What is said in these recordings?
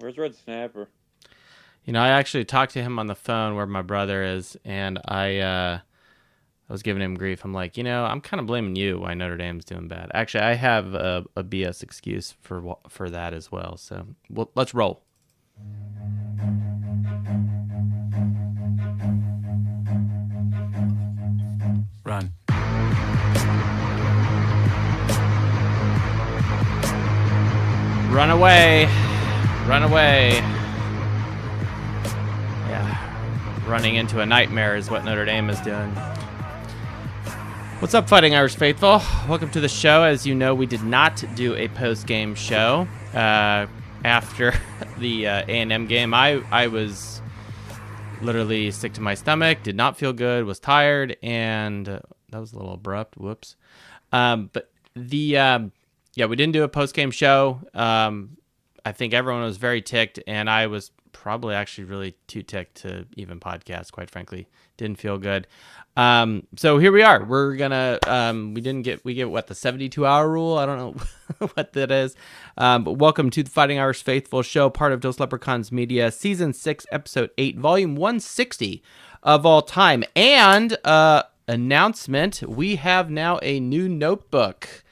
Where's Red Snapper? I actually talked to him on the phone where my brother is, and I was giving him grief. I'm like, I'm kind of blaming you why Notre Dame's doing bad. Actually, I have a BS excuse for that as well. So let's roll. Run. Run away. Run away. Yeah. Running into a nightmare is what Notre Dame is doing. What's up, Fighting Irish Faithful? Welcome to the show. As you know, we did not do a post-game show after the A&M game. I was literally sick to my stomach, did not feel good, was tired, and that was a little abrupt. Whoops. But we didn't do a post-game show. I think everyone was very ticked, and I was probably actually really too ticked to even podcast, quite frankly. Didn't feel good. So here we are. We're gonna we get what, the 72-hour rule? I don't know what that is. But welcome to the Fighting Irish Faithful show, part of Dos Leprechauns Media, season 6, episode 8, volume 160 of all time. And announcement: we have now a new notebook.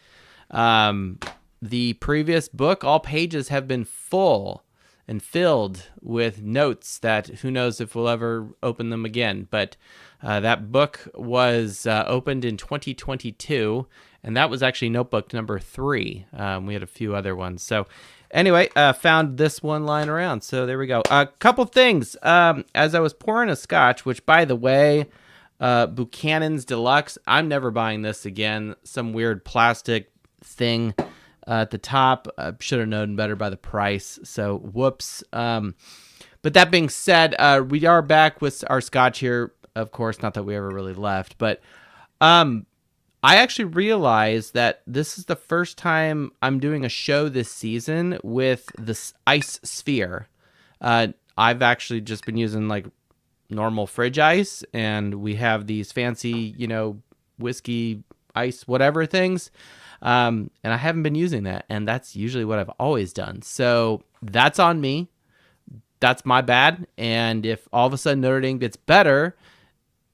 The previous book, all pages have been full and filled with notes that who knows if we'll ever open them again. But that book was opened in 2022, and that was actually notebook number 3. We had a few other ones. So anyway, found this one lying around. So there we go. A couple things. As I was pouring a scotch, which, by the way, Buchanan's Deluxe, I'm never buying this again. Some weird plastic thing at the top. I should have known better by the price, so whoops. But that being said, we are back with our scotch here, of course, not that we ever really left, but I actually realized that this is the first time I'm doing a show this season with this ice sphere. I've actually just been using like normal fridge ice, and we have these fancy, whiskey ice whatever things. And I haven't been using that, and that's usually what I've always done. So that's on me. That's my bad. And if all of a sudden Notre Dame gets better,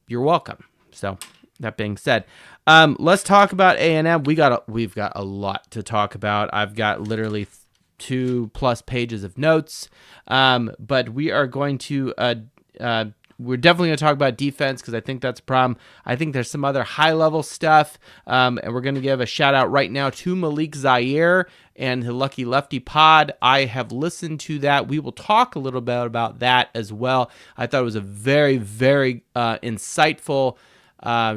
you're welcome. So that being said, let's talk about A&M. We've got a lot to talk about. I've got literally 2+ pages of notes. But we are going to we're definitely going to talk about defense because I think that's a problem. I think there's some other high-level stuff, and we're going to give a shout-out right now to Malik Zaire and the Lucky Lefty Pod. I have listened to that. We will talk a little bit about that as well. I thought it was a very, very insightful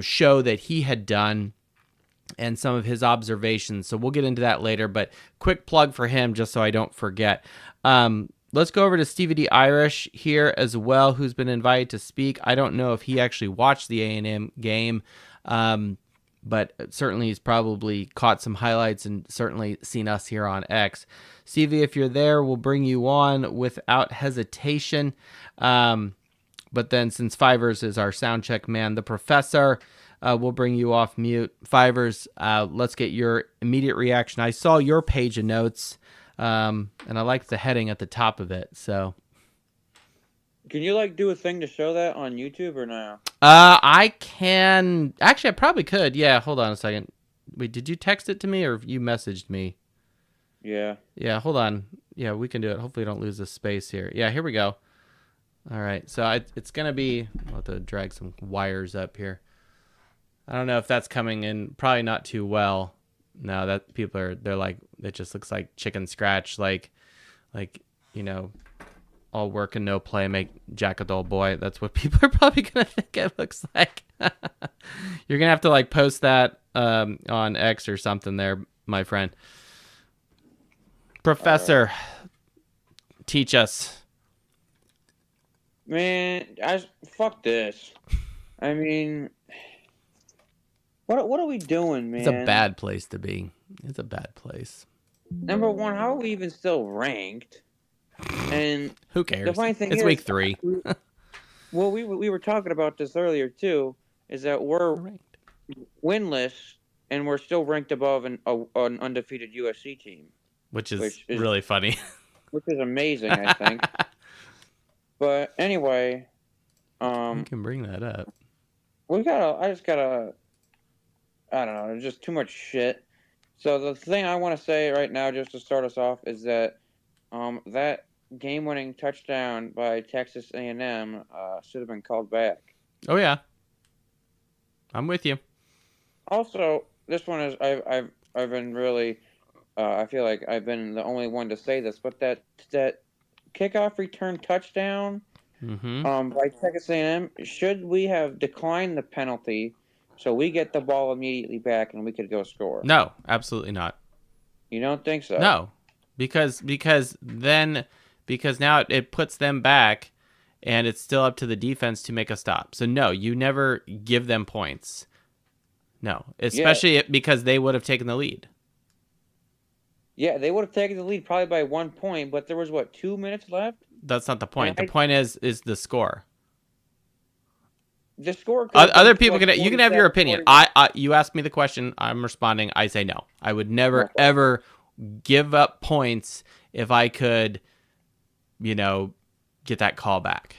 show that he had done and some of his observations. So we'll get into that later, but quick plug for him just so I don't forget. Let's go over to Stevie D. Irish here as well, who's been invited to speak. I don't know if he actually watched the A&M game, but certainly he's probably caught some highlights and certainly seen us here on X. Stevie, if you're there, we'll bring you on without hesitation. But then since Fivers is our sound check man, the professor, we'll bring you off mute. Fivers, let's get your immediate reaction. I saw your page of notes. And I like the heading at the top of it. So, Can you do a thing to show that on YouTube or no? I can actually. I probably could. Yeah. Hold on a second. Wait, did you text it to me or you messaged me? Yeah. Yeah. Hold on. Yeah, we can do it. Hopefully, don't lose the space here. Yeah. Here we go. All right. So it's gonna be. I'll have to drag some wires up here. I don't know if that's coming in. Probably not too well. No, that people they're like, it just looks like chicken scratch, like all work and no play make Jack a dull boy. That's what people are probably gonna think it looks like. You're gonna have to post that on X or something there, my friend. Professor, teach us. Man, fuck this. I mean, what are we doing, man? It's a bad place to be. It's a bad place. Number one, how are we even still ranked? And who cares? The funny thing it's is, week 3. Well, we were talking about this earlier too. Is that we're winless and we're still ranked above an undefeated USC team, which is really funny. which is amazing, I think. But anyway, You can bring that up. I don't know, there's just too much shit. So the thing I want to say right now, just to start us off, is that that game-winning touchdown by Texas A&M should have been called back. Oh yeah, I'm with you. Also, this one is I've been really I feel like I've been the only one to say this, but that kickoff return touchdown by Texas A&M, should we have declined the penalty so we get the ball immediately back and we could go score? No, absolutely not. You don't think so? No, because now it puts them back, and it's still up to the defense to make a stop. So no, you never give them points. No, especially because they would have taken the lead. Yeah, they would have taken the lead probably by 1 point, but there was 2 minutes left. That's not the point. The point is the score. The score. Other people can. You can have your opinion. You asked me the question. I'm responding. I say no. I would never ever give up points if I could, get that call back.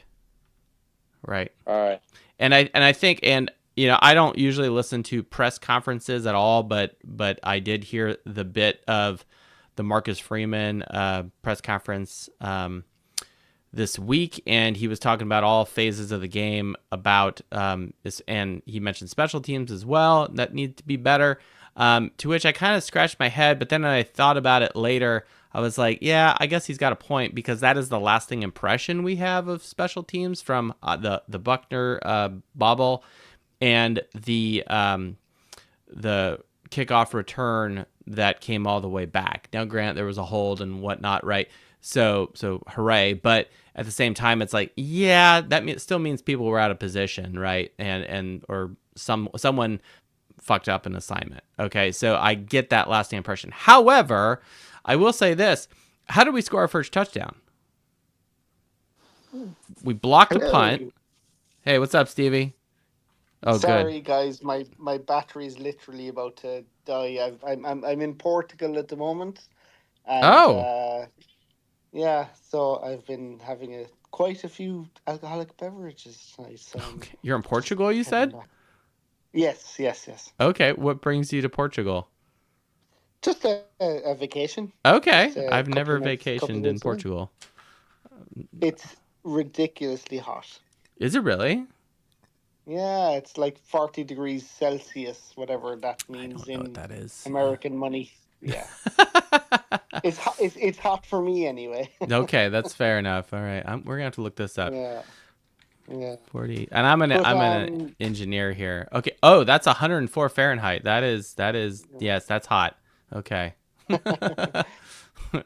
Right. All right. And I think I don't usually listen to press conferences at all, but I did hear the bit of the Marcus Freeman press conference this week, and he was talking about all phases of the game about this, and he mentioned special teams as well that need to be better. To which I kind of scratched my head, but then I thought about it later. I was like, yeah, I guess he's got a point, because that is the lasting impression we have of special teams from the Buckner bobble and the kickoff return that came all the way back. Now, granted, there was a hold and whatnot, right? So hooray! But at the same time, it's like, yeah, that still means people were out of position, right? And or someone fucked up an assignment. Okay, so I get that lasting impression. However, I will say this: how did we score our first touchdown? We blocked a punt. Hey, what's up, Stevie? Oh, sorry, good. guys. My battery is literally about to die. I'm in Portugal at the moment. And, yeah, so I've been having quite a few alcoholic beverages tonight. So okay. You're in Portugal, you said? Yes. Okay, what brings you to Portugal? Just a vacation. Okay, I've never vacationed in Portugal. It's ridiculously hot. Is it really? Yeah, it's like 40 degrees Celsius, whatever that means in that is. American money. Yeah. It's hot for me anyway. Okay, that's fair enough. All right, we're gonna have to look this up. Yeah. 40, and I'm an engineer here. Okay. Oh, that's 104 Fahrenheit. That is. Yes, that's hot. Okay.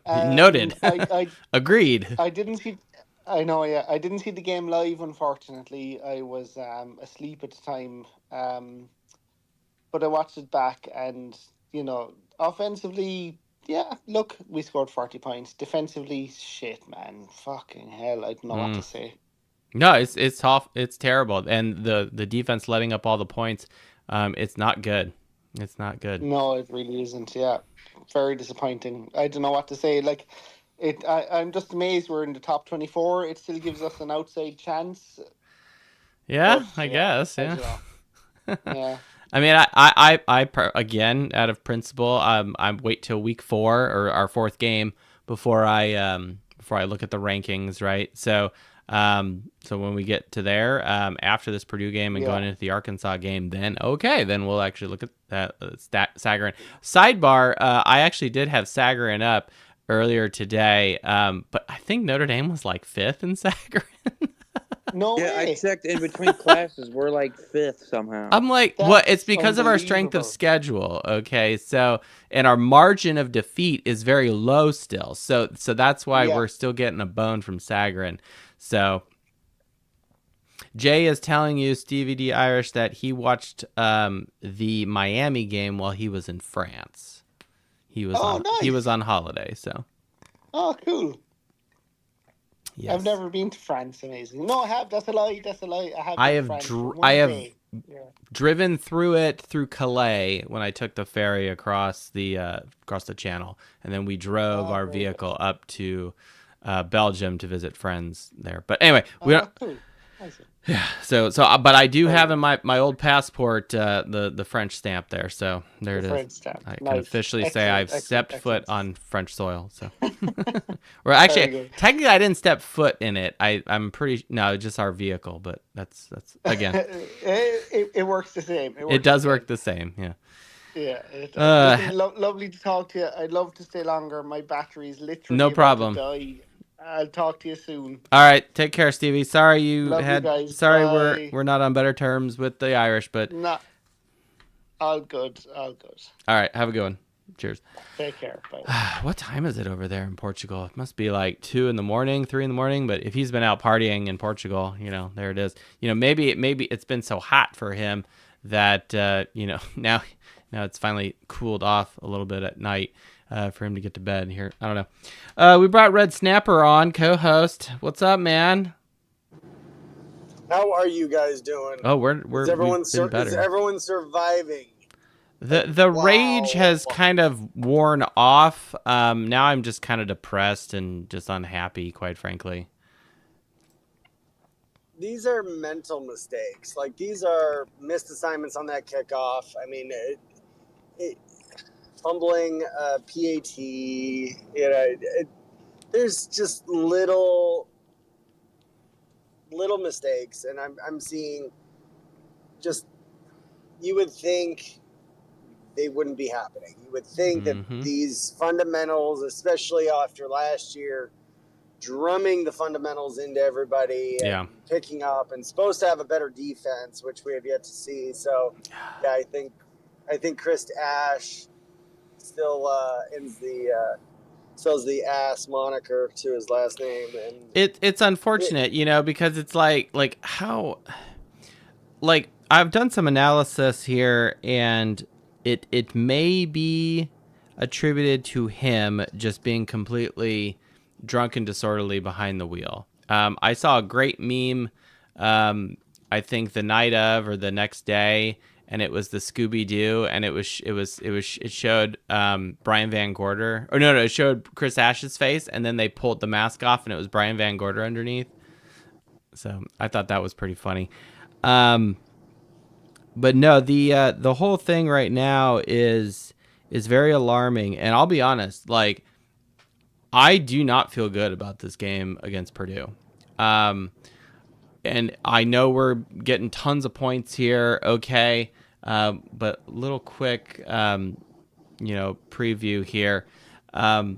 Noted. Agreed. I didn't see. I know. Yeah, I didn't see the game live. Unfortunately, I was asleep at the time. But I watched it back, and offensively, yeah. Look, we scored 40 points. Defensively, shit, man. Fucking hell, I don't know what to say. No, it's tough. It's terrible, and the defense letting up all the points. It's not good. It's not good. No, it really isn't. Yeah, very disappointing. I don't know what to say. Like, I'm just amazed we're in the top 24. It still gives us an outside chance. Yeah, but, I guess. Yeah. Yeah. I mean, I again, out of principle, I wait till week 4 or our 4th game before I look at the rankings, right? So when we get to there, after this Purdue game and going into the Arkansas game, then we'll actually look at that Sagarin. Sidebar, I actually did have Sagarin up earlier today, but I think Notre Dame was like 5th in Sagarin. No way. I checked in between classes. We're like 5th somehow. I'm like, what? It's because of our strength of schedule. Okay, so and our margin of defeat is very low still. So that's why we're still getting a bone from Sagarin. So Jay is telling you, Stevie D. Irish, that he watched the Miami game while he was in France. He was nice. He was on holiday. So. Oh, cool. Yes. I've never been to France. Amazing. No, I have. That's a lie. I have. driven through it through Calais when I took the ferry across the channel, and then we drove our vehicle up to Belgium to visit friends there. But anyway, we don't. Cool. Yeah. So, but I do have in my old passport the French stamp there. So there it is. French stamp. I can Nice. officially say I've stepped foot on French soil. So, well, Very actually, good. technically, I didn't step foot in it. I'm pretty just our vehicle, but that's again. It works the same. It does work the same. Yeah. Yeah. Listen, lovely to talk to you. I'd love to stay longer. My battery's literally No about problem. to die. I'll talk to you soon. All right, take care, Stevie. Sorry Love you guys. Sorry, Bye. we're not on better terms with the Irish, but Nah, all good. All good. all right, have a good one. Cheers. Take care. Bye. What time is it over there in Portugal? It must be like 2 in the morning, 3 in the morning. But if he's been out partying in Portugal, there it is. Maybe it's been so hot for him that now it's finally cooled off a little bit at night. For him to get to bed here. I don't know. We brought Red Snapper on, co-host. What's up, man? How are you guys doing? Oh, we've been better. Is everyone surviving? The rage has kind of worn off. Now I'm just kind of depressed and just unhappy, quite frankly. These are mental mistakes. Like, these are missed assignments on that kickoff. I mean, fumbling PAT, there's just little mistakes, and I'm seeing just, you would think they wouldn't be happening. You would think that these fundamentals, especially after last year, drumming the fundamentals into everybody and picking up, and supposed to have a better defense, which we have yet to see. So, yeah, I think Chris Ash still sells the ass moniker to his last name, and it's unfortunate, because it's like how, like, I've done some analysis here, and it may be attributed to him just being completely drunk and disorderly behind the wheel. I saw a great meme, I think the night of or the next day, and it was the Scooby-Doo, and it showed Brian Van Gorder, or no, it showed Chris Ash's face, and then they pulled the mask off, and it was Brian Van Gorder underneath. So I thought that was pretty funny. But no, the whole thing right now is very alarming, and I'll be honest, like, I do not feel good about this game against Purdue. And I know we're getting tons of points here, okay, but little quick, preview here. I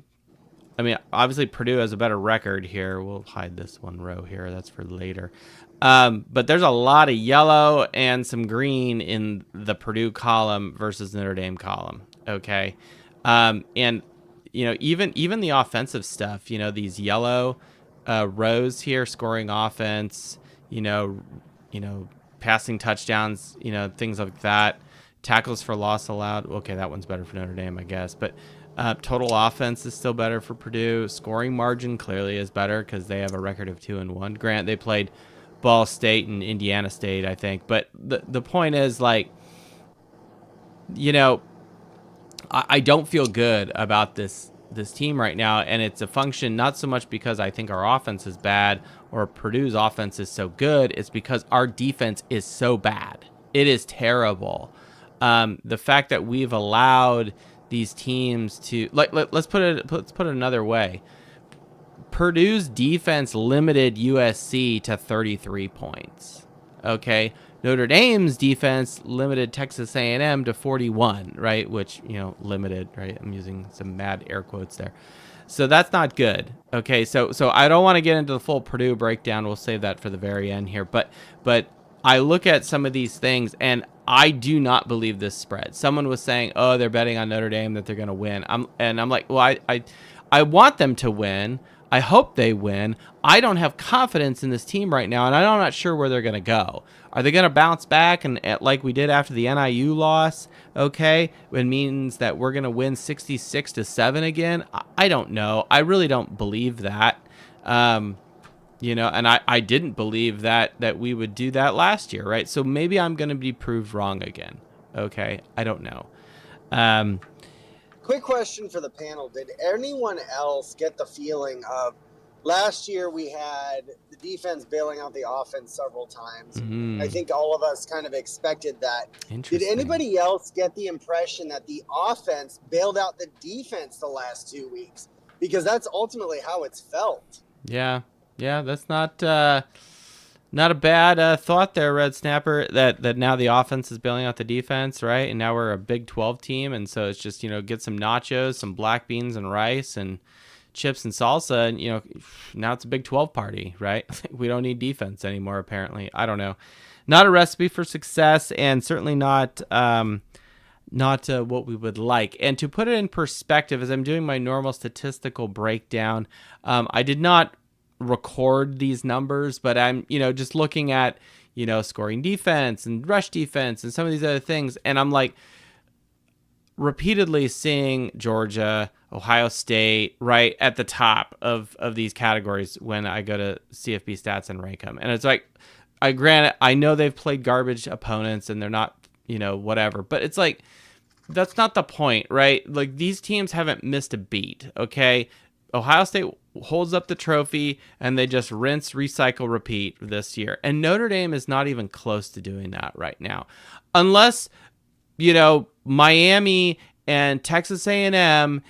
mean, obviously Purdue has a better record here. We'll hide this one row here. That's for later. But there's a lot of yellow and some green in the Purdue column versus Notre Dame column, okay? And, even the offensive stuff, these yellow rows here, scoring offense, passing touchdowns, things like that. Tackles for loss allowed. Okay, that one's better for Notre Dame, I guess. But total offense is still better for Purdue. Scoring margin clearly is better because they have a record of 2-1. Grant, they played Ball State and Indiana State, I think. But the point is, like, I don't feel good about this team right now, and it's a function not so much because I think our offense is bad or Purdue's offense is so good. It's because our defense is so bad. It is terrible. The fact that we've allowed these teams to, like, let's put it another way. Purdue's defense limited USC to 33 points. Okay. Notre Dame's defense limited Texas A&M to 41, right? Which, limited, right? I'm using some mad air quotes there. So that's not good. Okay, so I don't want to get into the full Purdue breakdown. We'll save that for the very end here. But I look at some of these things, and I do not believe this spread. Someone was saying, oh, they're betting on Notre Dame that they're going to win. I'm like, well, I want them to win. I hope they win. I don't have confidence in this team right now, and I'm not sure where they're going to go. Are they going to bounce back and like we did after the NIU loss? Okay, it means that we're going to win 66-7 again. I don't know. I really don't believe that. And I didn't believe that we would do that last year, right? So maybe I'm going to be proved wrong again. Okay, I don't know. Quick question for the panel. Did anyone else get the feeling of last year we had the defense bailing out the offense several times? I think all of us kind of expected that. Did anybody else get the impression that the offense bailed out the defense the last 2 weeks? Because that's ultimately how it's felt. Yeah, that's not a bad thought there, Red Snapper, that now the offense is bailing out the defense, right? And now we're a Big 12 team, and so it's just, get some nachos, some black beans and rice and chips and salsa, and, now it's a Big 12 party, right? We don't need defense anymore, apparently. I don't know. Not a recipe for success, and certainly not what we would like. And to put it in perspective, as I'm doing my normal statistical breakdown, I did not record these numbers, but I'm, just looking at, scoring defense and rush defense and some of these other things. And I'm like repeatedly seeing Georgia, Ohio State right at the top of these categories when I go to CFB stats and rank them. And it's like, I know they've played garbage opponents and they're not, whatever, but it's like, that's not the point, right? Like, these teams haven't missed a beat. Okay. Ohio State holds up the trophy and they just rinse, recycle, repeat this year. And Notre Dame is not even close to doing that right now. Unless, Miami and Texas A&M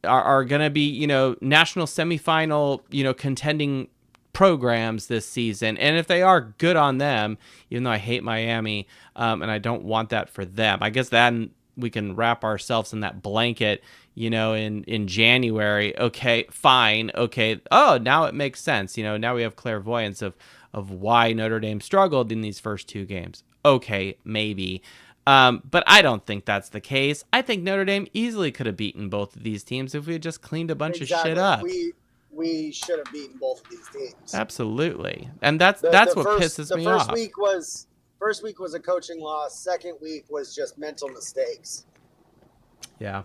are going to be, national semifinal, contending programs this season. And if they are, good on them, even though I hate Miami, and I don't want that for them. I guess then we can wrap ourselves in that blanket, in January. Okay, fine. Okay. Oh, now it makes sense. Now we have clairvoyance of why Notre Dame struggled in these first two games. Okay, maybe. But I don't think that's the case. I think Notre Dame easily could have beaten both of these teams if we had just cleaned a bunch of shit up. We should have beaten both of these teams. Absolutely. And that's what pisses me off. First week was a coaching loss. Second week was just mental mistakes. Yeah.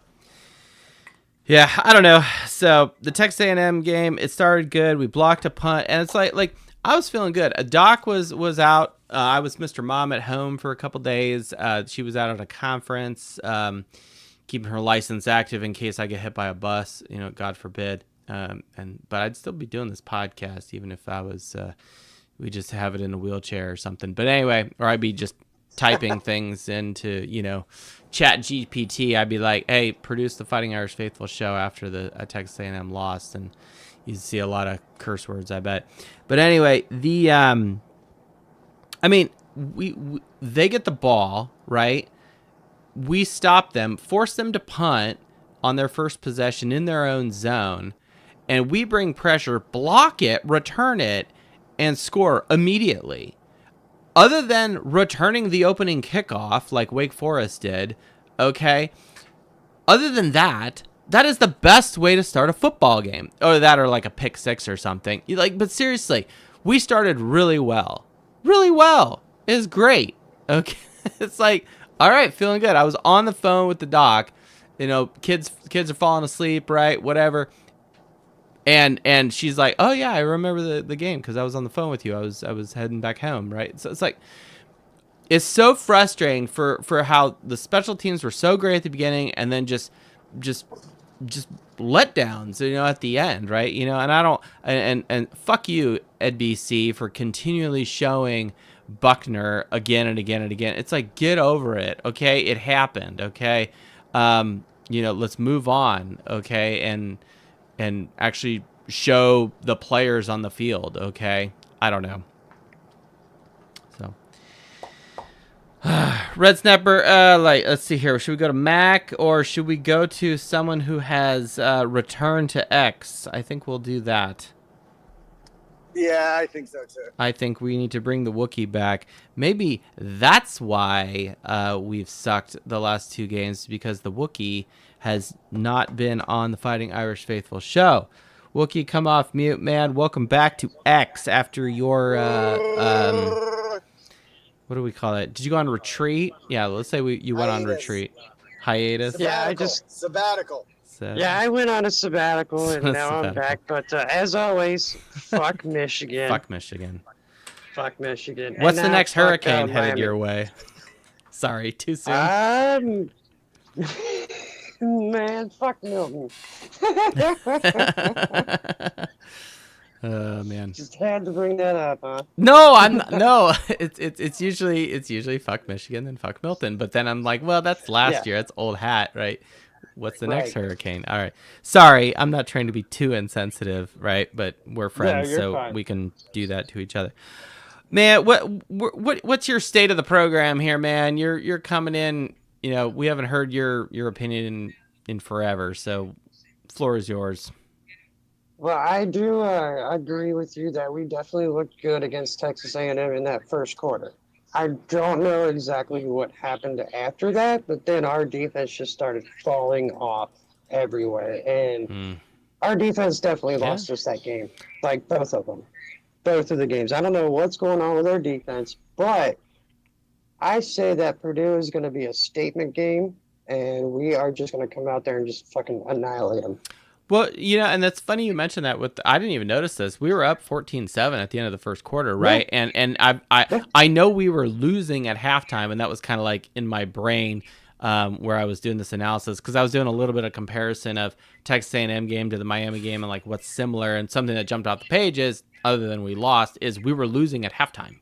Yeah, I don't know. So the Texas A&M game, it started good. We blocked a punt, and it's like I was feeling good. Doc was out. I was Mr. Mom at home for a couple days. She was out at a conference, keeping her license active in case I get hit by a bus. God forbid. But I'd still be doing this podcast even if I was. We just have it in a wheelchair or something. But anyway, or I'd be just typing things into, Chat GPT. I'd be like, hey, produce the Fighting Irish Faithful show after the Texas A&M lost. And you see a lot of curse words, I bet. But anyway, they get the ball, right? We stop them, force them to punt on their first possession in their own zone. And we bring pressure, block it, return it, and score immediately. Other than returning the opening kickoff like Wake Forest did, okay? Other than that is the best way to start a football game. Or that, or like a pick six or something. But seriously, we started really well. Really well. It was great. Okay? It's like, all right, feeling good. I was on the phone with the doc. Kids are falling asleep, right? Whatever. And she's like, oh yeah, I remember the game because I was on the phone with you. I was heading back home, right? So it's like, it's so frustrating for how the special teams were so great at the beginning and then just letdowns, at the end, right? And I don't, and fuck you, Ed BC, for continually showing Buckner again and again and again. It's like, get over it, okay? It happened, okay? Let's move on, okay? And actually show the players on the field, okay? I don't know. So, Red Snapper, let's see here. Should we go to Mac or should we go to someone who has returned to X? I think we'll do that. Yeah, I think so too. I think we need to bring the Wookiee back. Maybe that's why we've sucked the last two games, because the Wookiee has not been on the Fighting Irish Faithful show. Wookiee, come off mute, man. Welcome back to X after your, what do we call it? Did you go on retreat? Yeah, let's say you went on retreat. Hiatus? Sabbatical. Yeah, I went on a sabbatical and now I'm back. But as always, fuck Michigan. Fuck Michigan. Fuck Michigan. What's And the next hurricane headed Miami. your way? Sorry, too soon. Man, fuck Milton. Oh man. Just had to bring that up, huh? No, I'm not, no. It's usually fuck Michigan and fuck Milton, but then I'm like, well, that's last year. That's old hat, right? What's the next hurricane? All right. Sorry, I'm not trying to be too insensitive, right? But we're friends, so fine. we can do that to each other. Man, what's your state of the program here, man? You're coming in. You know, we haven't heard your opinion in forever, so floor is yours. Well, I do agree with you that we definitely looked good against Texas A&M in that first quarter. I don't know exactly what happened after that, but then our defense just started falling off everywhere, and our defense definitely lost us that game, like both of them. Both of the games. I don't know what's going on with our defense, but I say that Purdue is going to be a statement game, and we are just going to come out there and just fucking annihilate them. Well, you know, and that's funny you mentioned that. I didn't even notice this. We were up 14-7 at the end of the first quarter, right? Yeah. And I know we were losing at halftime, and that was kind of like in my brain where I was doing this analysis, because I was doing a little bit of comparison of Texas A&M game to the Miami game and like what's similar, and something that jumped off the page is, other than we lost, is we were losing at halftime.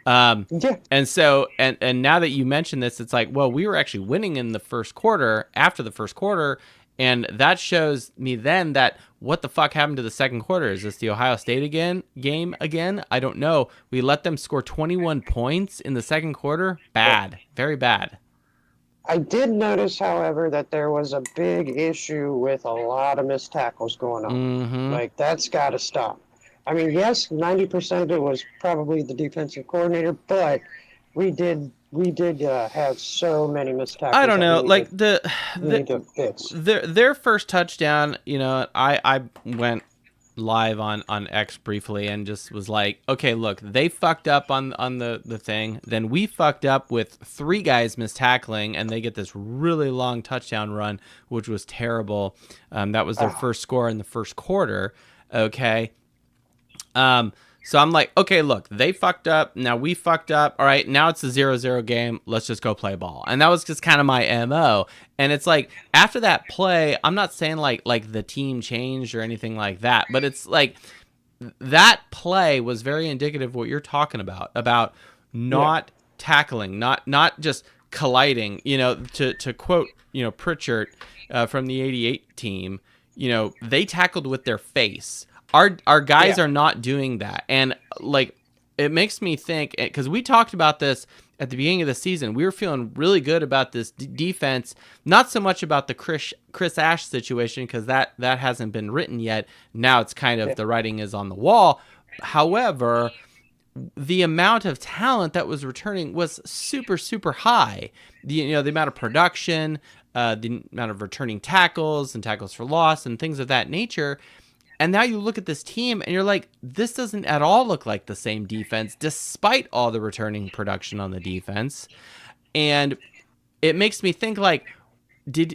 And so, and now that you mention this, it's like, well, we were actually winning in the first quarter, after the first quarter, and that shows me then that what the fuck happened to the second quarter? Is this the Ohio State game again? I don't know. We let them score 21 points in the second quarter. Bad. Very bad. I did notice, however, that there was a big issue with a lot of missed tackles going on. Mm-hmm. Like, that's got to stop. I mean, yes, 90% of it was probably the defensive coordinator, but we did have so many missed tackles. I don't know, like their first touchdown. You know, I went live on X briefly and just was like, okay, look, they fucked up on the thing. Then we fucked up with 3 guys missed tackling, and they get this really long touchdown run, which was terrible. That was their first score in the first quarter. Okay. So I'm like, okay, look, they fucked up. Now we fucked up. All right, now it's a 0-0 game. Let's just go play ball. And that was just kind of my MO. And it's like, after that play, I'm not saying like the team changed or anything like that, but it's like that play was very indicative of what you're talking about not tackling, not just colliding, you know, to quote, you know, Pritchard from the 88 team, you know, they tackled with their face. Our guys are not doing that. And like, it makes me think, because we talked about this at the beginning of the season, we were feeling really good about this defense, not so much about the Chris Ash situation, because that hasn't been written yet. Now it's kind of, the writing is on the wall. However, the amount of talent that was returning was super, super high. The amount of production, the amount of returning tackles and tackles for loss and things of that nature. And now you look at this team and you're like, this doesn't at all look like the same defense, despite all the returning production on the defense. And it makes me think, like,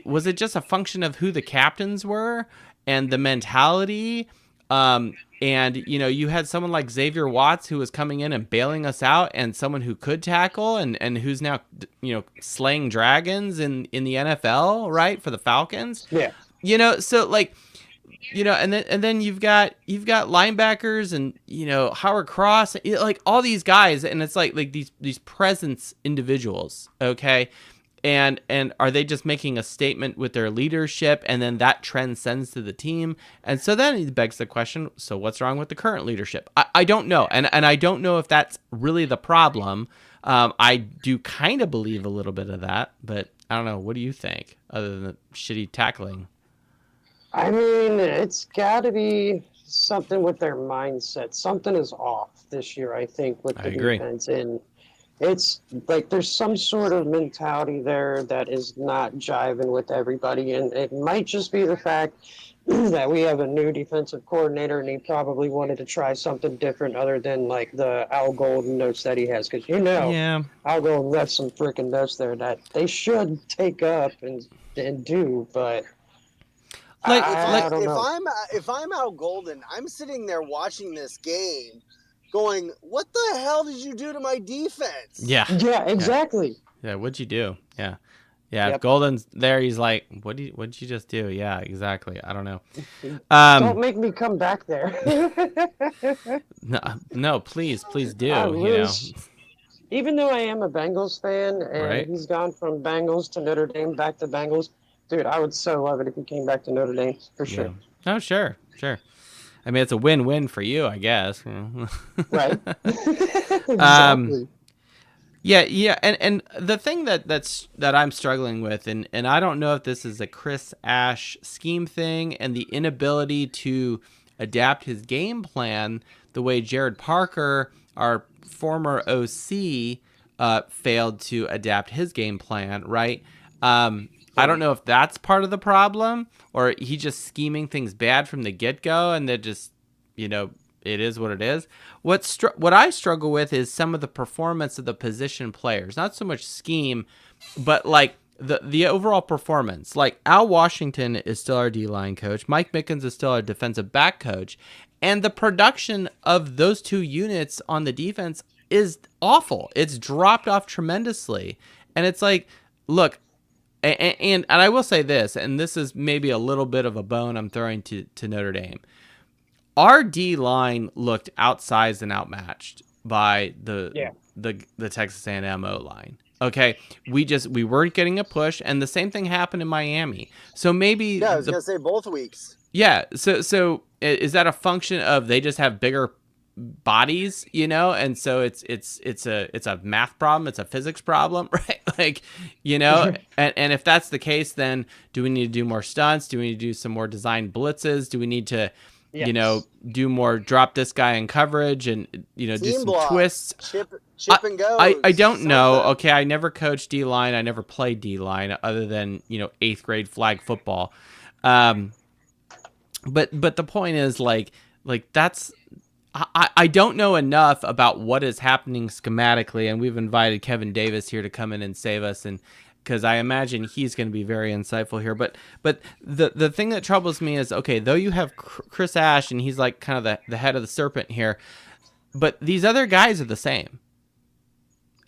was it just a function of who the captains were and the mentality? And, you know, you had someone like Xavier Watts who was coming in and bailing us out, and someone who could tackle and who's now, you know, slaying dragons in the NFL, right, for the Falcons. Yeah. You know, so like, you know, and then you've got linebackers and, you know, Howard Cross, like all these guys, and it's like these presence individuals, okay? And are they just making a statement with their leadership, and then that transcends to the team? And so then it begs the question, so what's wrong with the current leadership? I don't know. And I don't know if that's really the problem. I do kind of believe a little bit of that, but I don't know. What do you think, other than the shitty tackling? I mean, it's got to be something with their mindset. Something is off this year, I think, with the defense. And it's like there's some sort of mentality there that is not jiving with everybody. And it might just be the fact that we have a new defensive coordinator, and he probably wanted to try something different other than like the Al Golden notes that he has. Because, you know, Al Golden left some freaking notes there that they should take up and do, but... I don't know. If I'm Al Golden, I'm sitting there watching this game, going, "What the hell did you do to my defense?" Yeah. Yeah, exactly. Yeah. What'd you do? Yeah. Yeah. If Yep. Golden's there, he's like, what'd you just do? Yeah. Exactly. I don't know. Don't make me come back there. No. Please do. I You know. Even though I am a Bengals fan, and Right. he's gone from Bengals to Notre Dame back to Bengals, dude, I would so love it if he came back to Notre Dame for sure. Yeah. Oh, sure. I mean, it's a win-win for you, I guess. Right. Exactly. Yeah, and the thing that I'm struggling with, and I don't know if this is a Chris Ash scheme thing and the inability to adapt his game plan the way Jared Parker, our former OC, failed to adapt his game plan, right? I don't know if that's part of the problem, or he just scheming things bad from the get-go, and they're just, it is what it is. What I struggle with is some of the performance of the position players, not so much scheme, but like the overall performance. Like Al Washington is still our D-line coach, Mike Mickens is still our defensive back coach, and the production of those two units on the defense is awful. It's dropped off tremendously, and it's like, look. And I will say this, and this is maybe a little bit of a bone I'm throwing to Notre Dame. Our D line looked outsized and outmatched by the Texas A&M O line. Okay, we weren't getting a push, and the same thing happened in Miami. So maybe I was gonna say both weeks. Yeah. So is that a function of they just have bigger bodies, and so it's a math problem, it's a physics problem, right? Like, and if that's the case, then do we need to do more stunts? Do we need to do some more design blitzes? Do we need to do more drop this guy in coverage and do some blocks, twists? Chip and go. I don't know. Okay, I never coached D-line, I never played D-line other than 8th grade flag football. But the point is like that's I don't know enough about what is happening schematically, and we've invited Kevin Davis here to come in and save us, and because I imagine he's going to be very insightful here. But the thing that troubles me is, okay, though you have Chris Ash, and he's like kind of the head of the serpent here, but these other guys are the same.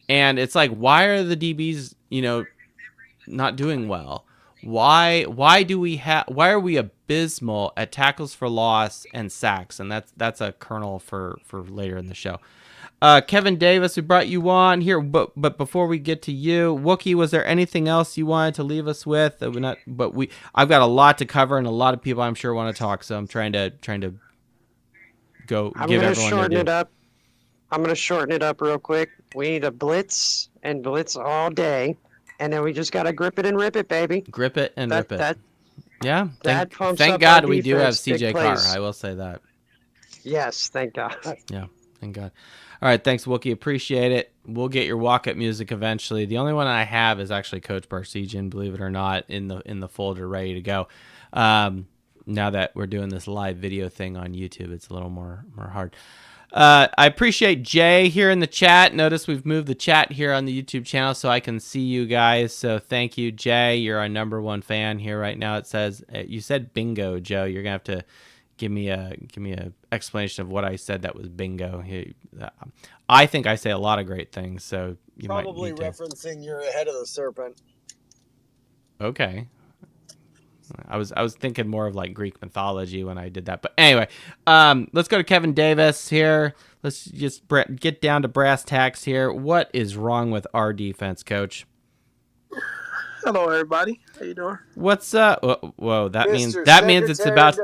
And it's like, why are the DBs, not doing well? Why are we abysmal at tackles for loss and sacks? And that's a kernel for later in the show. Kevin Davis, we brought you on here, but before we get to you, Wookie, was there anything else you wanted to leave us with? I've got a lot to cover, and a lot of people I'm sure want to talk, so I'm trying to go give everyone shorten it up. I'm going to shorten it up real quick. We need a blitz and blitz all day. And then we just got to grip it and rip it, baby. Grip it and rip it. Yeah. Thank God we do have CJ Carr. I will say that. Yes, thank God. Yeah, thank God. All right, thanks, Wookie. Appreciate it. We'll get your walk-up music eventually. The only one I have is actually Coach Barsegian, believe it or not, in the folder ready to go. Now that we're doing this live video thing on YouTube, it's a little more hard. I appreciate Jay here in the chat. Notice we've moved the chat here on the YouTube channel so I can see you guys. So thank you, Jay. You're our #1 fan here right now. It says you said bingo, Joe. You're gonna have to give me a explanation of what I said that was bingo. I think I say a lot of great things, so you probably might need referencing your head of the serpent. Okay. I was thinking more of like Greek mythology when I did that. But anyway, let's go to Kevin Davis here. Let's just get down to brass tacks here. What is wrong with our defense, Coach? Hello, everybody. How you doing? What's up? Whoa, that means it's about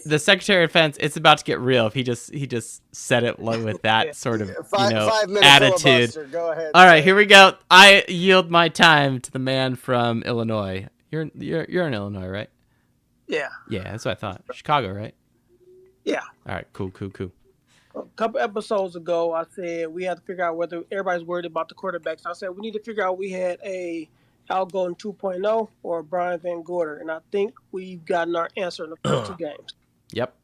the Secretary of Defense. It's about to get real if he just said it with that sort of attitude. Go ahead. All right, here we go. I yield my time to the man from Illinois. You're in Illinois, right? Yeah. Yeah, that's what I thought. Chicago, right? Yeah. All right, cool. A couple episodes ago, I said we had to figure out whether everybody's worried about the quarterbacks. I said we need to figure out we had a Al Golden 2.0 or Brian Van Gorder, and I think we've gotten our answer in the first 2 games. Yep.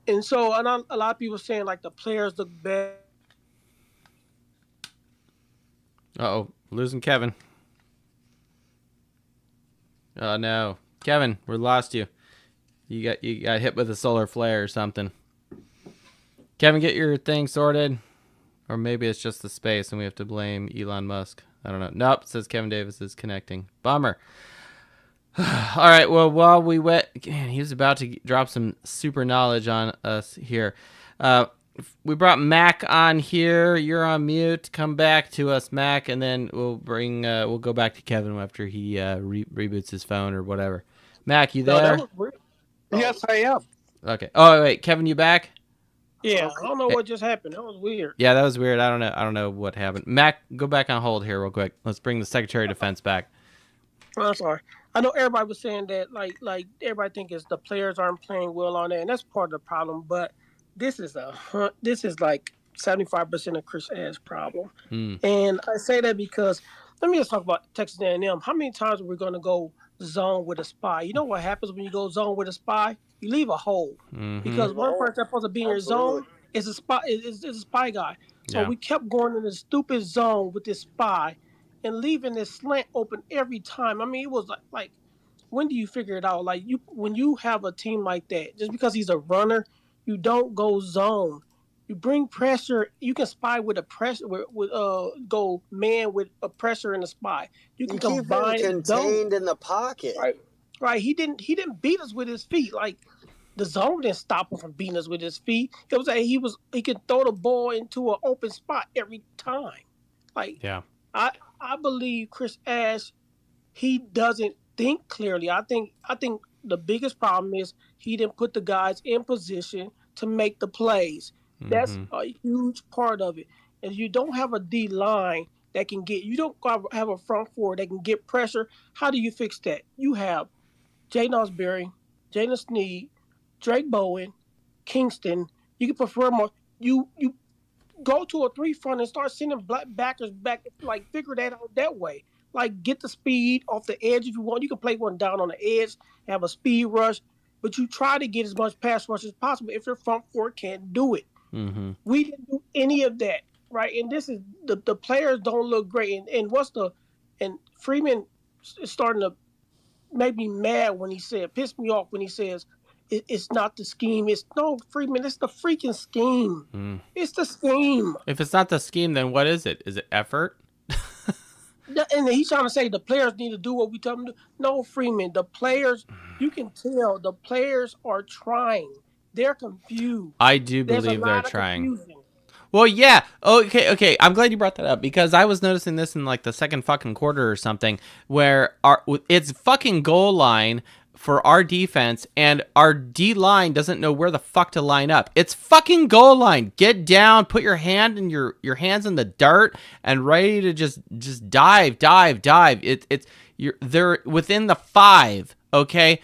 And so a lot of people saying like the players look bad. Uh-oh, losing Kevin. Oh, no. Kevin, we lost you. You got hit with a solar flare or something. Kevin, get your thing sorted. Or maybe it's just the space and we have to blame Elon Musk. I don't know. Nope, it says Kevin Davis is connecting. Bummer. All right, well, while we went... he was about to drop some super knowledge on us here. We brought Mac on here. You're on mute. Come back to us, Mac, and then we'll go back to Kevin after he reboots his phone or whatever. Mac, you there? No, that was weird. Yes, I am. Okay. Oh, wait, Kevin, you back? Yeah, I don't know what just happened. That was weird. Yeah, that was weird. I don't know what happened. Mac, go back on hold here real quick. Let's bring the Secretary of Defense back. Oh, I'm sorry. I know everybody was saying that, like everybody thinks the players aren't playing well on that, and that's part of the problem. But this is like 75% of Chris Ash problem, and I say that because let me just talk about Texas A&M. How many times are we going to go zone with a spy? You know what happens when you go zone with a spy? You leave a hole because one person that's supposed to be in your zone is a spy. Is a spy guy. So we kept going in this stupid zone with this spy, and leaving this slant open every time. I mean, it was like when do you figure it out? Like when you have a team like that, just because he's a runner, you don't go zone. You bring pressure. You can spy with a pressure with go man with a pressure and a spy. You can combine keep him contained in the pocket. Right. He didn't beat us with his feet. Like the zone didn't stop him from beating us with his feet. It was like he could throw the ball into an open spot every time. Like I believe Chris Ash, he doesn't think clearly. I think the biggest problem is he didn't put the guys in position to make the plays. That's a huge part of it. And you don't have a D line that can you don't have a front four that can get pressure. How do you fix that? You have Jay Nosberry, Jalen Sneed, Drake Bowen, Kingston. You can prefer more. You go to a 3 front and start sending backers back. Like figure that out that way. Like get the speed off the edge if you want. You can play one down on the edge, have a speed rush, but you try to get as much pass rush as possible if your front four can't do it. We didn't do any of that, right? And this is the players don't look great. And Freeman is starting to make me mad when piss me off when he says it's not the scheme. Freeman, it's the freaking scheme. It's the scheme. If it's not the scheme, then what is it? Is it effort? And he's trying to say the players need to do what we tell them to do. No, Freeman, the players, you can tell the players are trying. They're confused. I do believe they're trying. Confusion. Well, yeah. Okay. I'm glad you brought that up because I was noticing this in like the second fucking quarter or something where it's fucking goal line for our defense and our D line doesn't know where the fuck to line up. It's fucking goal line. Get down, put your hand in your hands in the dirt and ready to just dive. They're within the 5. Okay,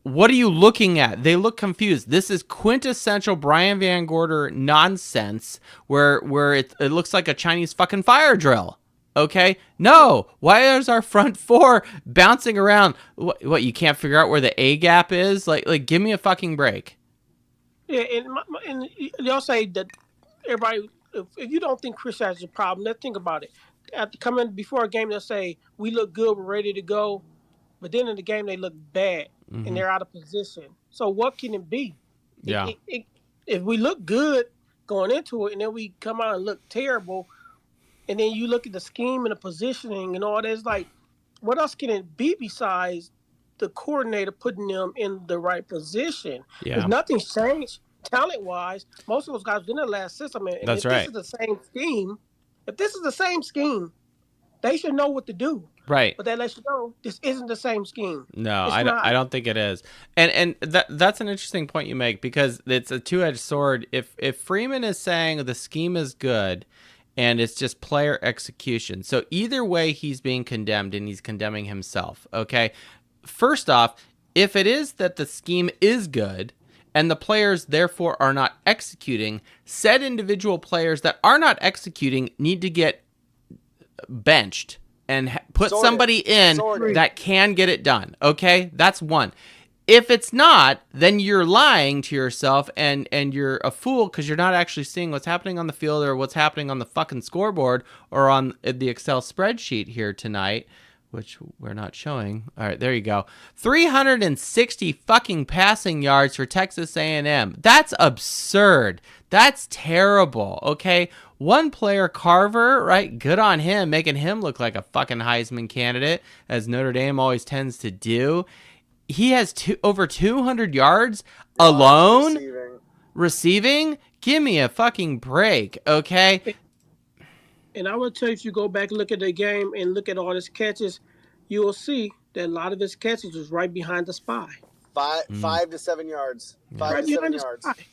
what are you looking at? They look confused. This is quintessential Brian Van Gorder nonsense where it looks like a Chinese fucking fire drill. Okay, no. Why is our front 4 bouncing around? What you can't figure out where the A gap is? Like give me a fucking break. Yeah, and y'all say that everybody. If you don't think Chris has a problem, let's think about it. After coming before a game, they'll say we look good, we're ready to go. But then in the game, they look bad, and they're out of position. So what can it be? Yeah. If we look good going into it, and then we come out and look terrible, and then you look at the scheme and the positioning and all that, it's like, what else can it be besides the coordinator putting them in the right position? Yeah. Because nothing's changed talent-wise. Most of those guys in the last system. And That's right. If this is the same scheme, they should know what to do. Right. But that lets you know this isn't the same scheme. No, I don't think it is. And that's an interesting point you make because it's a two-edged sword. If Freeman is saying the scheme is good and it's just player execution. So either way he's being condemned and he's condemning himself, okay? First off, if it is that the scheme is good and the players therefore are not executing, said individual players that are not executing need to get benched and put somebody in that can get it done. Okay, that's one. If it's not, then you're lying to yourself and you're a fool because you're not actually seeing what's happening on the field or what's happening on the fucking scoreboard or on the Excel spreadsheet here tonight which we're not showing. All right, there you go. 360 fucking passing yards for Texas A&M. That's absurd. That's terrible, okay? One player, Carver, right? Good on him, making him look like a fucking Heisman candidate, as Notre Dame always tends to do. He has over 200 yards alone receiving. Give me a fucking break, okay? And I would tell you, if you go back and look at the game and look at all his catches, you will see that a lot of his catches was right behind the spy. 5 to 7 yards. 5 right to 7 behind yards. The spy.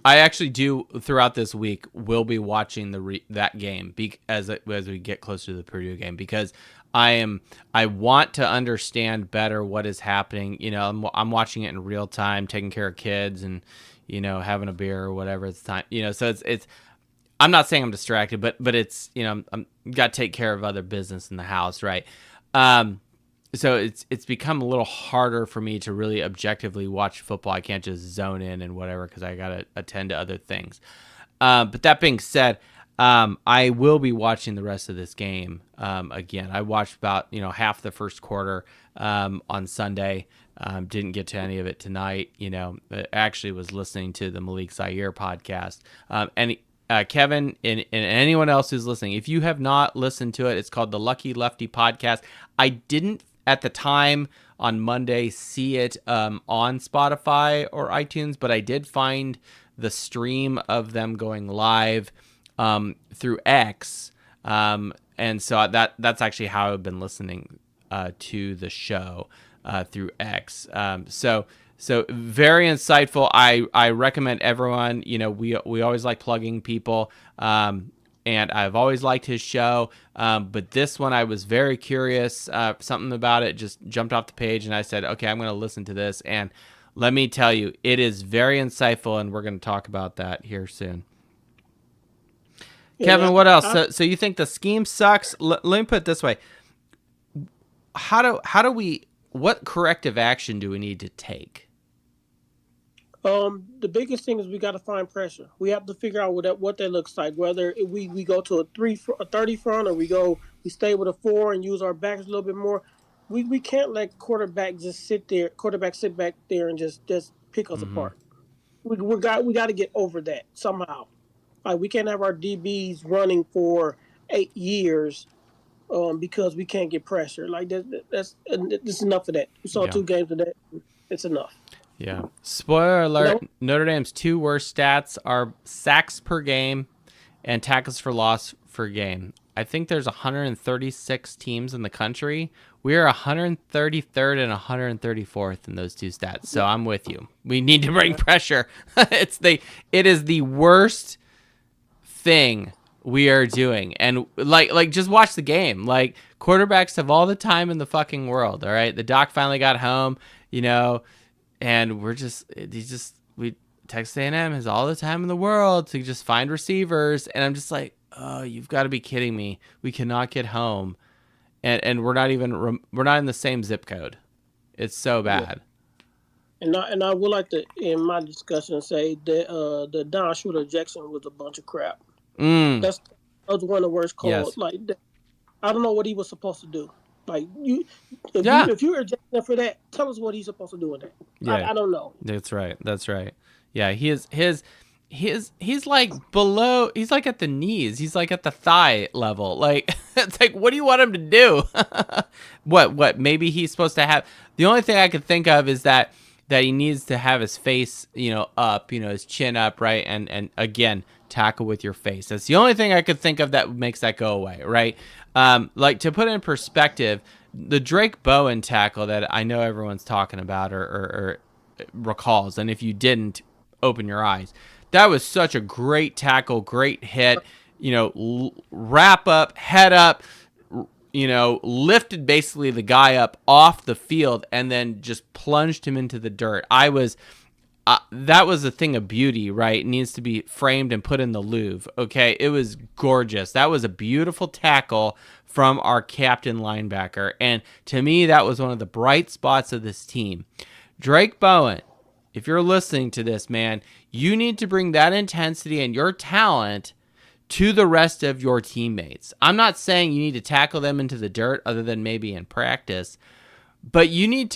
I actually do, throughout this week, will be watching that game as we get closer to the Purdue game, because I want to understand better what is happening. You know, I'm watching it in real time, taking care of kids and, you know, having a beer or whatever it's time. You know, so it's I'm not saying I'm distracted, but it's, you know, I'm got to take care of other business in the house, right? So it's become a little harder for me to really objectively watch football. I can't just zone in and whatever because I got to attend to other things. But that being said, I will be watching the rest of this game again. I watched about, you know, half the first quarter on Sunday. Didn't get to any of it tonight. You know, actually was listening to the Malik Zaire podcast. Kevin and anyone else who's listening, if you have not listened to it, it's called the Lucky Lefty Podcast. I didn't at the time on Monday see it on Spotify or iTunes, but I did find the stream of them going live through X, and so that's actually how I've been listening to the show through X. So very insightful. I recommend everyone. You know, we always like plugging people, and I've always liked his show. But this one, I was very curious. Something about it just jumped off the page, and I said, okay, I'm going to listen to this. And let me tell you, it is very insightful, and we're going to talk about that here soon. Yeah, Kevin, what else? So you think the scheme sucks? Let me put it this way: what corrective action do we need to take? The biggest thing is we got to find pressure. We have to figure out what that looks like. Whether we go to a 30 front, or we stay with a 4 and use our backs a little bit more. We can't let quarterback sit back there and just pick us apart. We got to get over that somehow. Like, we can't have our DBs running for 8 years because we can't get pressure. Like, that's enough of that. We saw 2 games of that. It's enough. Yeah. Spoiler alert, Notre Dame's 2 worst stats are sacks per game and tackles for loss per game. I think there's 136 teams in the country. We are 133rd and 134th in those 2 stats. So I'm with you. We need to bring pressure. It is the worst thing we are doing. And like just watch the game. Like, quarterbacks have all the time in the fucking world, all right? The doc finally got home, you know, and Texas A&M has all the time in the world to just find receivers, and I'm just like, oh, you've got to be kidding me. We cannot get home, and we're not in the same zip code. It's so bad. Yeah. And I would like to, in my discussion, say that the Don Shula ejection was a bunch of crap. That was one of the worst calls. Yes. Like, I don't know what he was supposed to do. Like, if you're ejecting for that, tell us what he's supposed to do with that. Yeah. I don't know. That's right. Yeah, he's like below. He's like at the knees. He's like at the thigh level. Like, it's like, what do you want him to do? What? Maybe he's supposed to have. The only thing I could think of is that he needs to have his face, you know, up, you know, his chin up, right, and again, tackle with your face. That's the only thing I could think of that makes that go away, right? Like, to put it in perspective, the Drake Bowen tackle that I know everyone's talking about or recalls, and if you didn't, open your eyes. That was such a great tackle, great hit, you know, wrap up, head up, you know, lifted basically the guy up off the field and then just plunged him into the dirt. That was a thing of beauty, right? It needs to be framed and put in the Louvre, okay? It was gorgeous. That was a beautiful tackle from our captain linebacker. And to me, that was one of the bright spots of this team. Drake Bowen, if you're listening to this, man, you need to bring that intensity and your talent to the rest of your teammates. I'm not saying you need to tackle them into the dirt other than maybe in practice, but you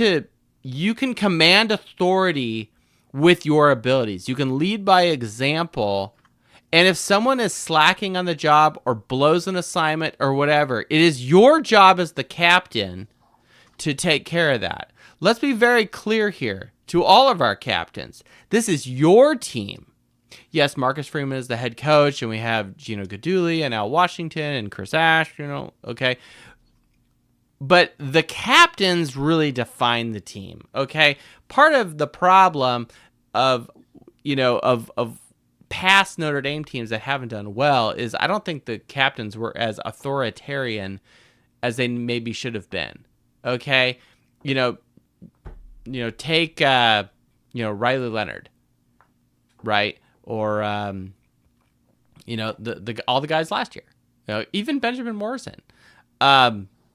can command authority with your abilities. You can lead by example. And if someone is slacking on the job or blows an assignment or whatever, it is your job as the captain to take care of that. Let's be very clear here to all of our captains. This is your team. Yes, Marcus Freeman is the head coach, and we have Gino Guidugli and Al Washington and Chris Ash, okay? But the captains really define the team, okay? Part of the problem of past Notre Dame teams that haven't done well is I don't think the captains were as authoritarian as they maybe should have been, okay? Take Riley Leonard, right? Or the all the guys last year, even Benjamin Morrison.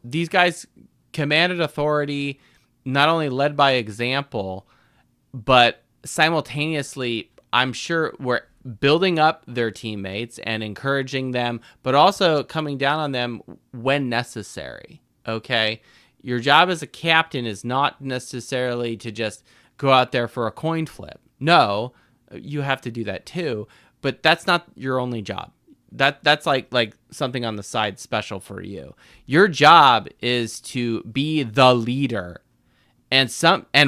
These guys commanded authority, not only led by example, but simultaneously, I'm sure were building up their teammates and encouraging them, but also coming down on them when necessary. Okay, your job as a captain is not necessarily to just go out there for a coin flip. No, you have to do that too, but that's not your only job. That's like something on the side special for you. Your job is to be the leader. And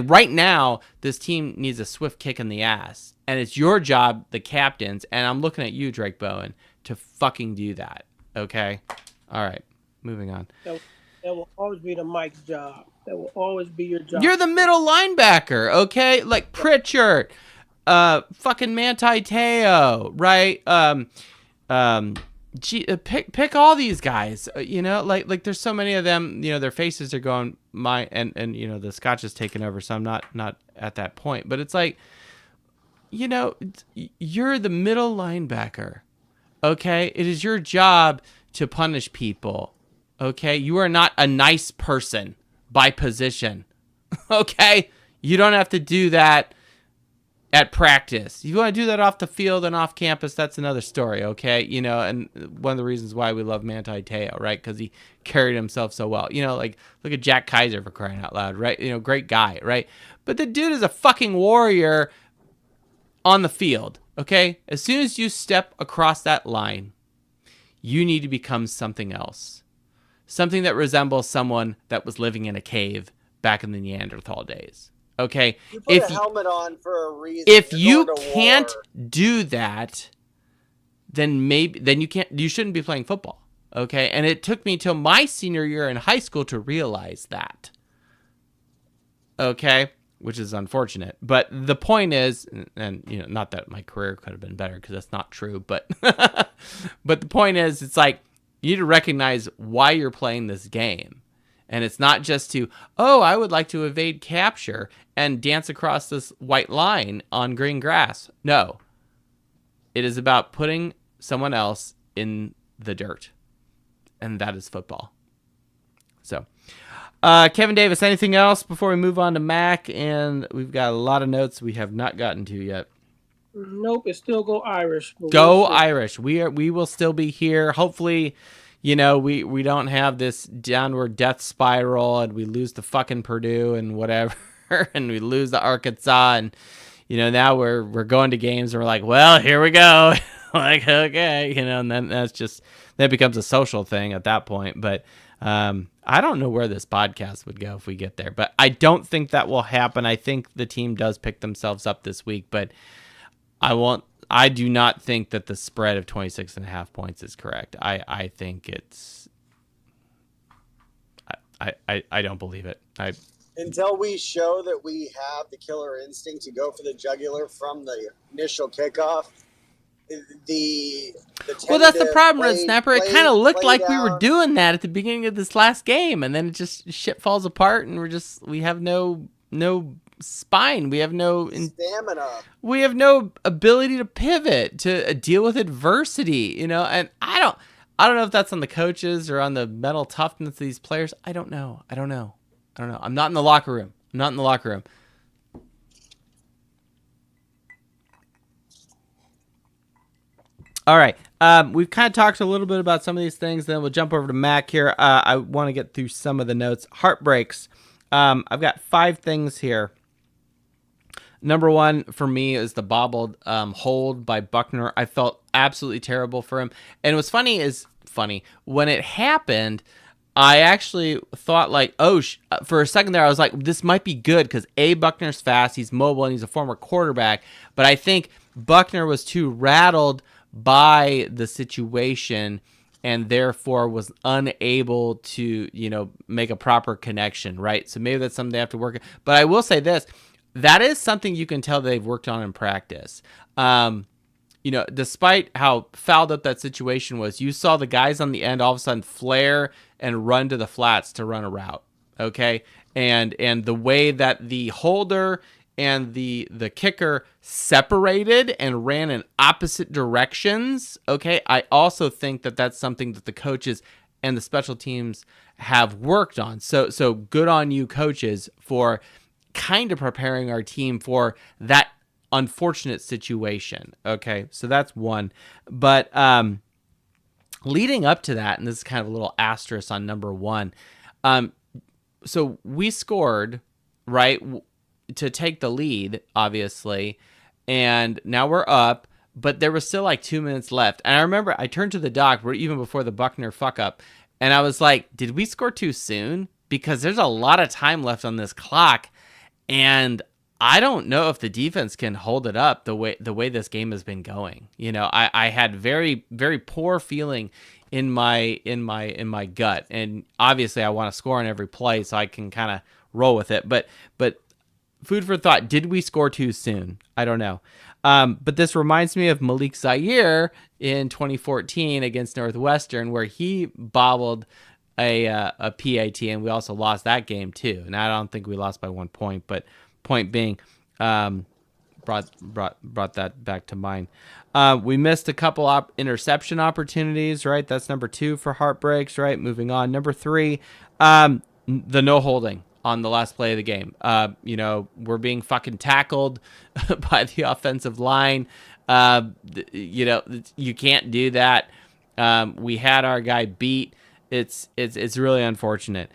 right now this team needs a swift kick in the ass. And it's your job, the captains, and I'm looking at you, Drake Bowen, to fucking do that. Okay? All right. Moving on. That will always be the Mike's job. That will always be your job. You're the middle linebacker, okay? Like Pritchard, fucking Manti Te'o, right? Pick all these guys. Like there's so many of them. Their faces are going and the Scotch is taking over, so I'm not at that point. But it's like, you're the middle linebacker, okay? It is your job to punish people, okay? You are not a nice person by position, okay? You don't have to do that at practice. If you want to do that off the field and off campus, that's another story, okay? And one of the reasons why we love Manti Te'o, right? Because he carried himself so well. Like, look at Jack Kaiser, for crying out loud, right? Great guy, right? But the dude is a fucking warrior on the field, okay? As soon as you step across that line, you need to become something else. Something that resembles someone that was living in a cave back in the Neanderthal days. Okay, you put a helmet on for a reason. If you can't do that, then you shouldn't be playing football. Okay, and it took me till my senior year in high school to realize that. Okay, which is unfortunate. But the point is, and not that my career could have been better, because that's not true. But but the point is, it's like you need to recognize why you're playing this game. And it's not just I would like to evade capture and dance across this white line on green grass. No. It is about putting someone else in the dirt. And that is football. So, Kevin Davis, anything else before we move on to Mac? And we've got a lot of notes we have not gotten to yet. Nope, it's still go Irish. Go Irish. We will still be here. Hopefully, we don't have this downward death spiral and we lose to fucking Purdue and whatever, and we lose to Arkansas, and now we're going to games and we're like, well, here we go. Like, okay, and then that becomes a social thing at that point. But I don't know where this podcast would go if we get there, but I don't think that will happen. I think the team does pick themselves up this week, but I do not think that the spread of 26.5 points is correct. I think it's I don't believe it. Until we show that we have the killer instinct to go for the jugular from the initial kickoff, well, that's the problem, Red Snapper. It kind of looked like we were doing that at the beginning of this last game, and then it just shit falls apart, and we have no spine. We have no stamina. We have no ability to pivot, to deal with adversity, and I don't know if that's on the coaches or on the mental toughness of these players. I don't know. I'm not in the locker room. All right. We've kind of talked a little bit about some of these things. Then we'll jump over to Mac here. I want to get through some of the notes. Heartbreaks. I've got 5 things here. Number 1 for me is the bobbled hold by Buckner. I felt absolutely terrible for him. And what's funny when it happened, I actually thought like, for a second there, I was like, this might be good because Buckner's fast, he's mobile, and he's a former quarterback. But I think Buckner was too rattled by the situation and therefore was unable to, make a proper connection, right? So maybe that's something they have to work on. But I will say this, that is something you can tell they've worked on in practice. Despite how fouled up that situation was, you saw the guys on the end all of a sudden flare and run to the flats to run a route, okay? And the way that the holder and the kicker separated and ran in opposite directions, okay? I also think that that's something that the coaches and the special teams have worked on. So good on you, coaches, for kind of preparing our team for that unfortunate situation. Okay, so that's one. But leading up to that, and this is kind of a little asterisk on number 1. So we scored, right, to take the lead, obviously, and now we're up, but there was still like 2 minutes left. And I remember I turned to the doc even before the Buckner fuck up, and I was like, did we score too soon? Because there's a lot of time left on this clock, and I don't know if the defense can hold it up the way this game has been going. I had very, very poor feeling in my gut, and obviously I want to score on every play so I can kind of roll with it. But food for thought: did we score too soon? I don't know. But this reminds me of Malik Zaire in 2014 against Northwestern, where he bobbled a PAT, and we also lost that game too. And I don't think we lost by 1 point, but point being, brought that back to mind. We missed a couple interception opportunities, right? That's number 2 for heartbreaks, right? Moving on. Number 3, the no holding on the last play of the game. We're being fucking tackled by the offensive line. You can't do that. We had our guy beat. It's really unfortunate.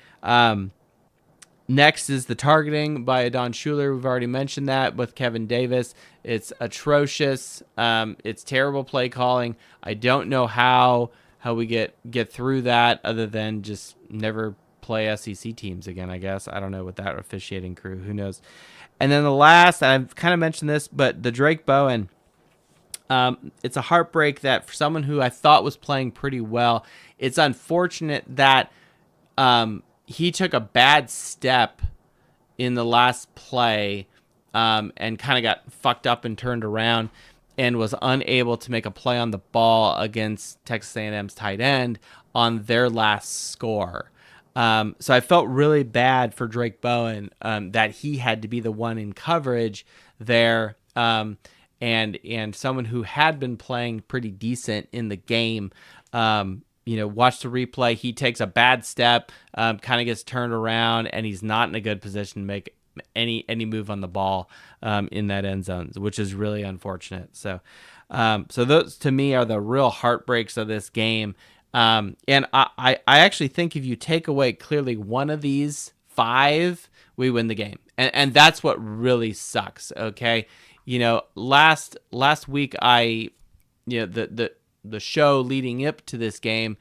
Next is the targeting by Adon Schuler. We've already mentioned that with Kevin Davis. It's atrocious. It's terrible play calling. I don't know how we get through that other than just never play SEC teams again, I guess. I don't know with that officiating crew. Who knows? And then the last, I've kind of mentioned this, but the Drake Bowen, it's a heartbreak that for someone who I thought was playing pretty well, it's unfortunate that he took a bad step in the last play and kind of got fucked up and turned around and was unable to make a play on the ball against Texas A&M's tight end on their last score. So I felt really bad for Drake Bowen that he had to be the one in coverage there, and someone who had been playing pretty decent in the game. Watch the replay. He takes a bad step, kind of gets turned around, and he's not in a good position to make any move on the ball in that end zone, which is really unfortunate. So those to me are the real heartbreaks of this game. And I actually think if you take away clearly one of these 5, we win the game, and that's what really sucks. Okay, last week the show leading up to this game,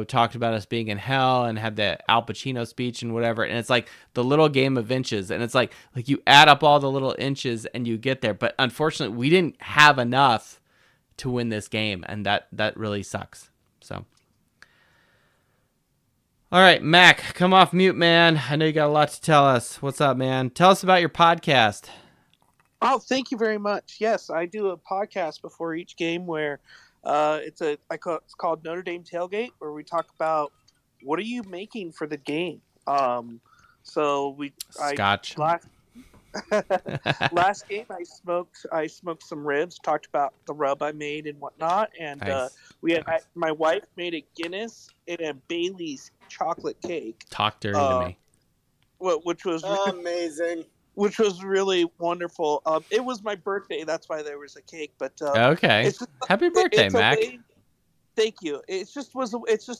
talked about us being in hell and had the Al Pacino speech and whatever. And it's like the little game of inches. And it's like you add up all the little inches and you get there. But unfortunately, we didn't have enough to win this game. And that really sucks. So. All right, Mac, come off mute, man. I know you got a lot to tell us. What's up, man? Tell us about your podcast. Oh, thank you very much. Yes, I do a podcast before each game where it's called Notre Dame Tailgate, where we talk about what are you making for the game. Scotch. Last game I smoked some ribs, talked about the rub I made and whatnot, and nice. My wife made a Guinness and a Bailey's chocolate cake. Talk dirty to me. Which was amazing. which was really wonderful. It was my birthday, that's why there was a cake. But Okay. it's just, Happy birthday, it's Mac. Thank you. It's just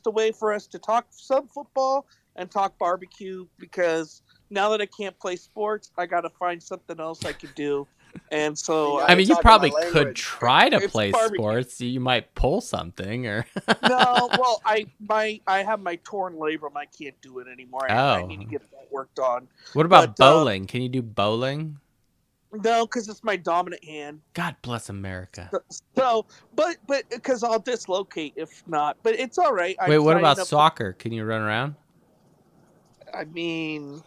a way for us to talk some football and talk barbecue, because now that I can't play sports, I got to find something else I could do. And so I mean, you probably could language. try to It's play barbecue. sports. You might pull something, or No, well, I have my torn labrum. I can't do it anymore. I need to get that worked on. What about bowling? Can you do bowling? No, because it's my dominant hand. God bless America. So, but because I'll dislocate if not. But it's all right. Wait, what about soccer? Can you run around? I mean,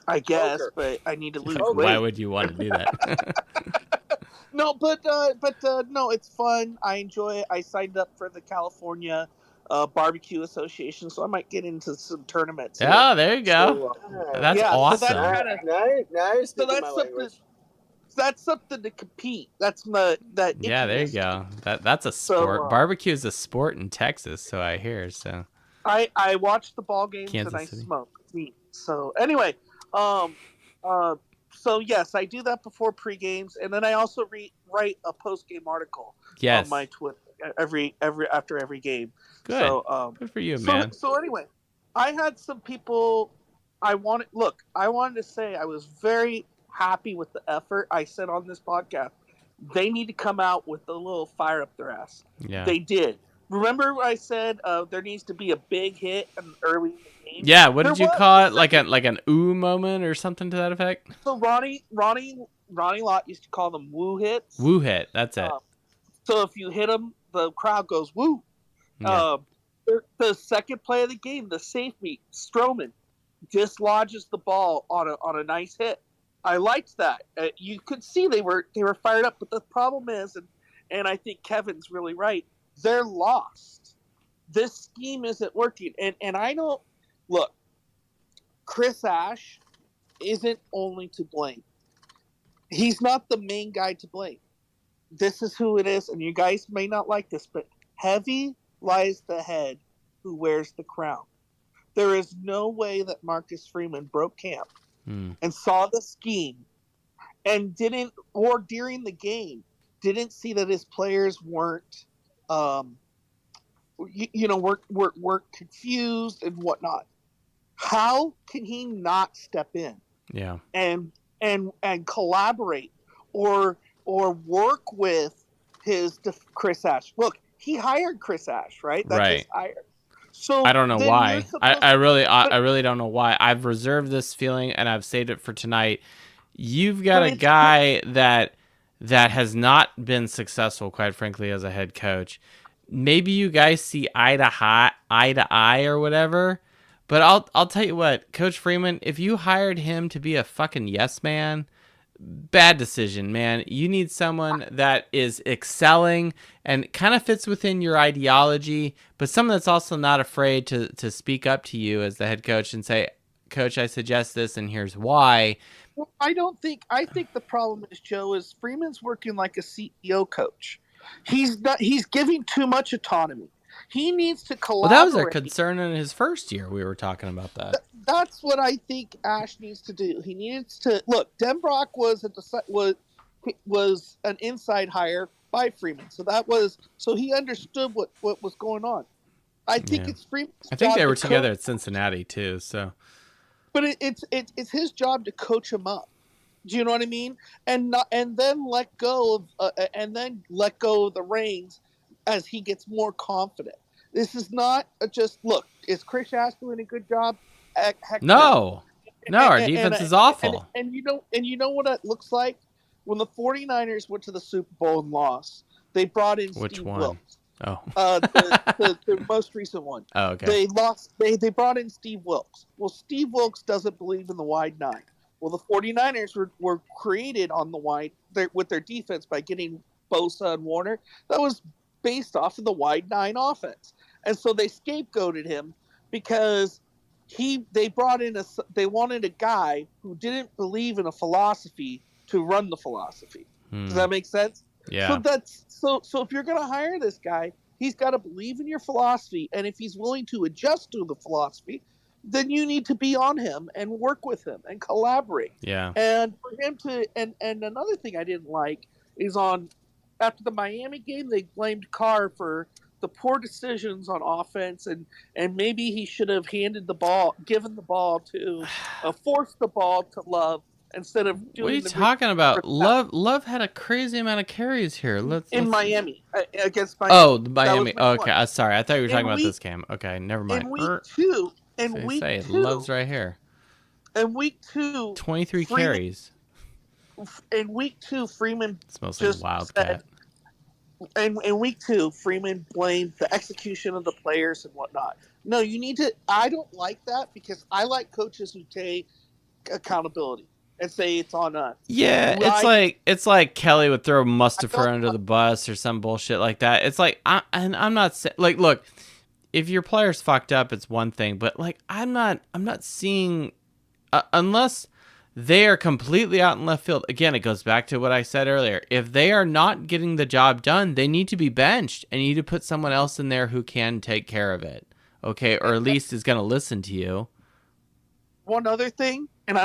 I guess, Poker. but I need to lose Why weight. would you want to do that? No, but no, it's fun. I enjoy it. I signed up for the California Barbecue Association, so I might get into some tournaments. Oh, there you go. So, That's awesome. So that's kinda, now you're speaking so my that's language. that's something to compete. That's that. Yeah, there you go. That's a sport. So, Barbecue is a sport in Texas, so I hear. So I watch the ball games Kansas and I City. smoke meat. So anyway, so yes, I do that before pre-games, and then I also write a post-game article on my Twitter after every game. Good. So good for you, man. So anyway, I had some people. I wanted to say I was very happy with the effort. I said on this podcast, they need to come out with a little fire up their ass. Yeah. They did. Remember I said there needs to be a big hit early in the game? Yeah, what did you call it? Like an ooh moment or something to that effect? So Ronnie Lott used to call them woo hits. Woo hit, that's it. So if you hit them, the crowd goes woo. Yeah. The second play of the game, the safety Stroman dislodges the ball on a nice hit. I liked that. You could see they were fired up, but the problem is, and I think Kevin's really right, they're lost. This scheme isn't working, and I don't look. Chris Ash isn't only to blame. He's not the main guy to blame. This is who it is, and you guys may not like this, but heavy lies the head who wears the crown. There is no way that Marcus Freeman broke camp and saw the scheme and during the game, didn't see that his players weren't, weren't confused and whatnot. How can he not step in? Yeah. And collaborate or work with Chris Ash? Look, he hired Chris Ash, right? That's right. his hire. So I don't know why. I really don't know why. I've reserved this feeling and I've saved it for tonight. You've got a guy that has not been successful, quite frankly, as a head coach. Maybe you guys see eye to eye or whatever. But I'll tell you what, Coach Freeman, if you hired him to be a fucking yes man, bad decision, man. You need someone that is excelling and kind of fits within your ideology, but someone that's also not afraid to speak up to you as the head coach and say, Coach, I suggest this and here's why. Well, I think the problem is, Joe, is Freeman's working like a CEO coach. He's giving too much autonomy. He needs to collaborate. Well, that was a concern in his first year. We were talking about that. That's what I think Ash needs to do. He needs to look. Denbrock was an inside hire by Freeman, so he understood what was going on. I think it's Freeman's job. I think they were together at Cincinnati too. So, but it's his job to coach him up. Do you know what I mean? And then let go of the reins as he gets more confident. This is not just look. Is Chris Ash doing a good job? Heck no. Our defense is awful. And you know what it looks like when the 49ers went to the Super Bowl and lost. They brought in Steve Wilkes. Oh, the most recent one. Oh, okay. They lost. They brought in Steve Wilkes. Well, Steve Wilkes doesn't believe in the wide nine. Well, the 49ers were created on the wide with their defense by getting Bosa and Warner. That was based off of the wide nine offense, and so they scapegoated him because they wanted a guy who didn't believe in a philosophy to run the philosophy. Does that make sense? Yeah. So if you're going to hire this guy, he's got to believe in your philosophy, and if he's willing to adjust to the philosophy, then you need to be on him and work with him and collaborate. Yeah. And for him to and another thing I didn't like is after the Miami game, they blamed Carr for the poor decisions on offense, and maybe he should have given the ball to forced the ball to Love instead of doing. What are you talking about? Love had a crazy amount of carries here. Miami against Miami. Oh, Miami. Oh, okay. Sorry, I thought you were talking about this game. Okay, never mind. In week two, Love's right here. In week 2, 23 carries. In week 2, Freeman it's mostly Wildcat. In week 2, Freeman blamed the execution of the players and whatnot. No, you need to. I don't like that because I like coaches who take accountability and say it's on us. Yeah, it's like Kelly would throw Mustapher under the bus or some bullshit like that. It's like I'm not saying like look, if your player's fucked up, it's one thing, but like I'm not seeing unless they are completely out in left field. Again, it goes back to what I said earlier. If they are not getting the job done, they need to be benched and you need to put someone else in there who can take care of it. Okay, or at least is going to listen to you. One other thing, and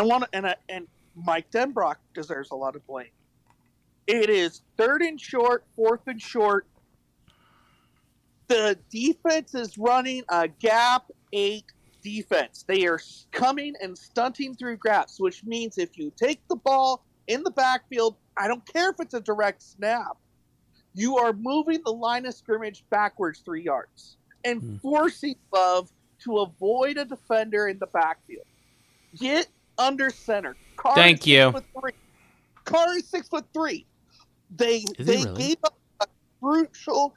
Mike Denbrock deserves a lot of blame. It is 3rd and short, 4th and short. The defense is running a gap 8 defense. They are coming and stunting through gaps, which means if you take the ball in the backfield, I don't care if it's a direct snap, you are moving the line of scrimmage backwards 3 yards and forcing Love to avoid a defender in the backfield. Get under center. Thank you. Carr is 6'3". They gave up a crucial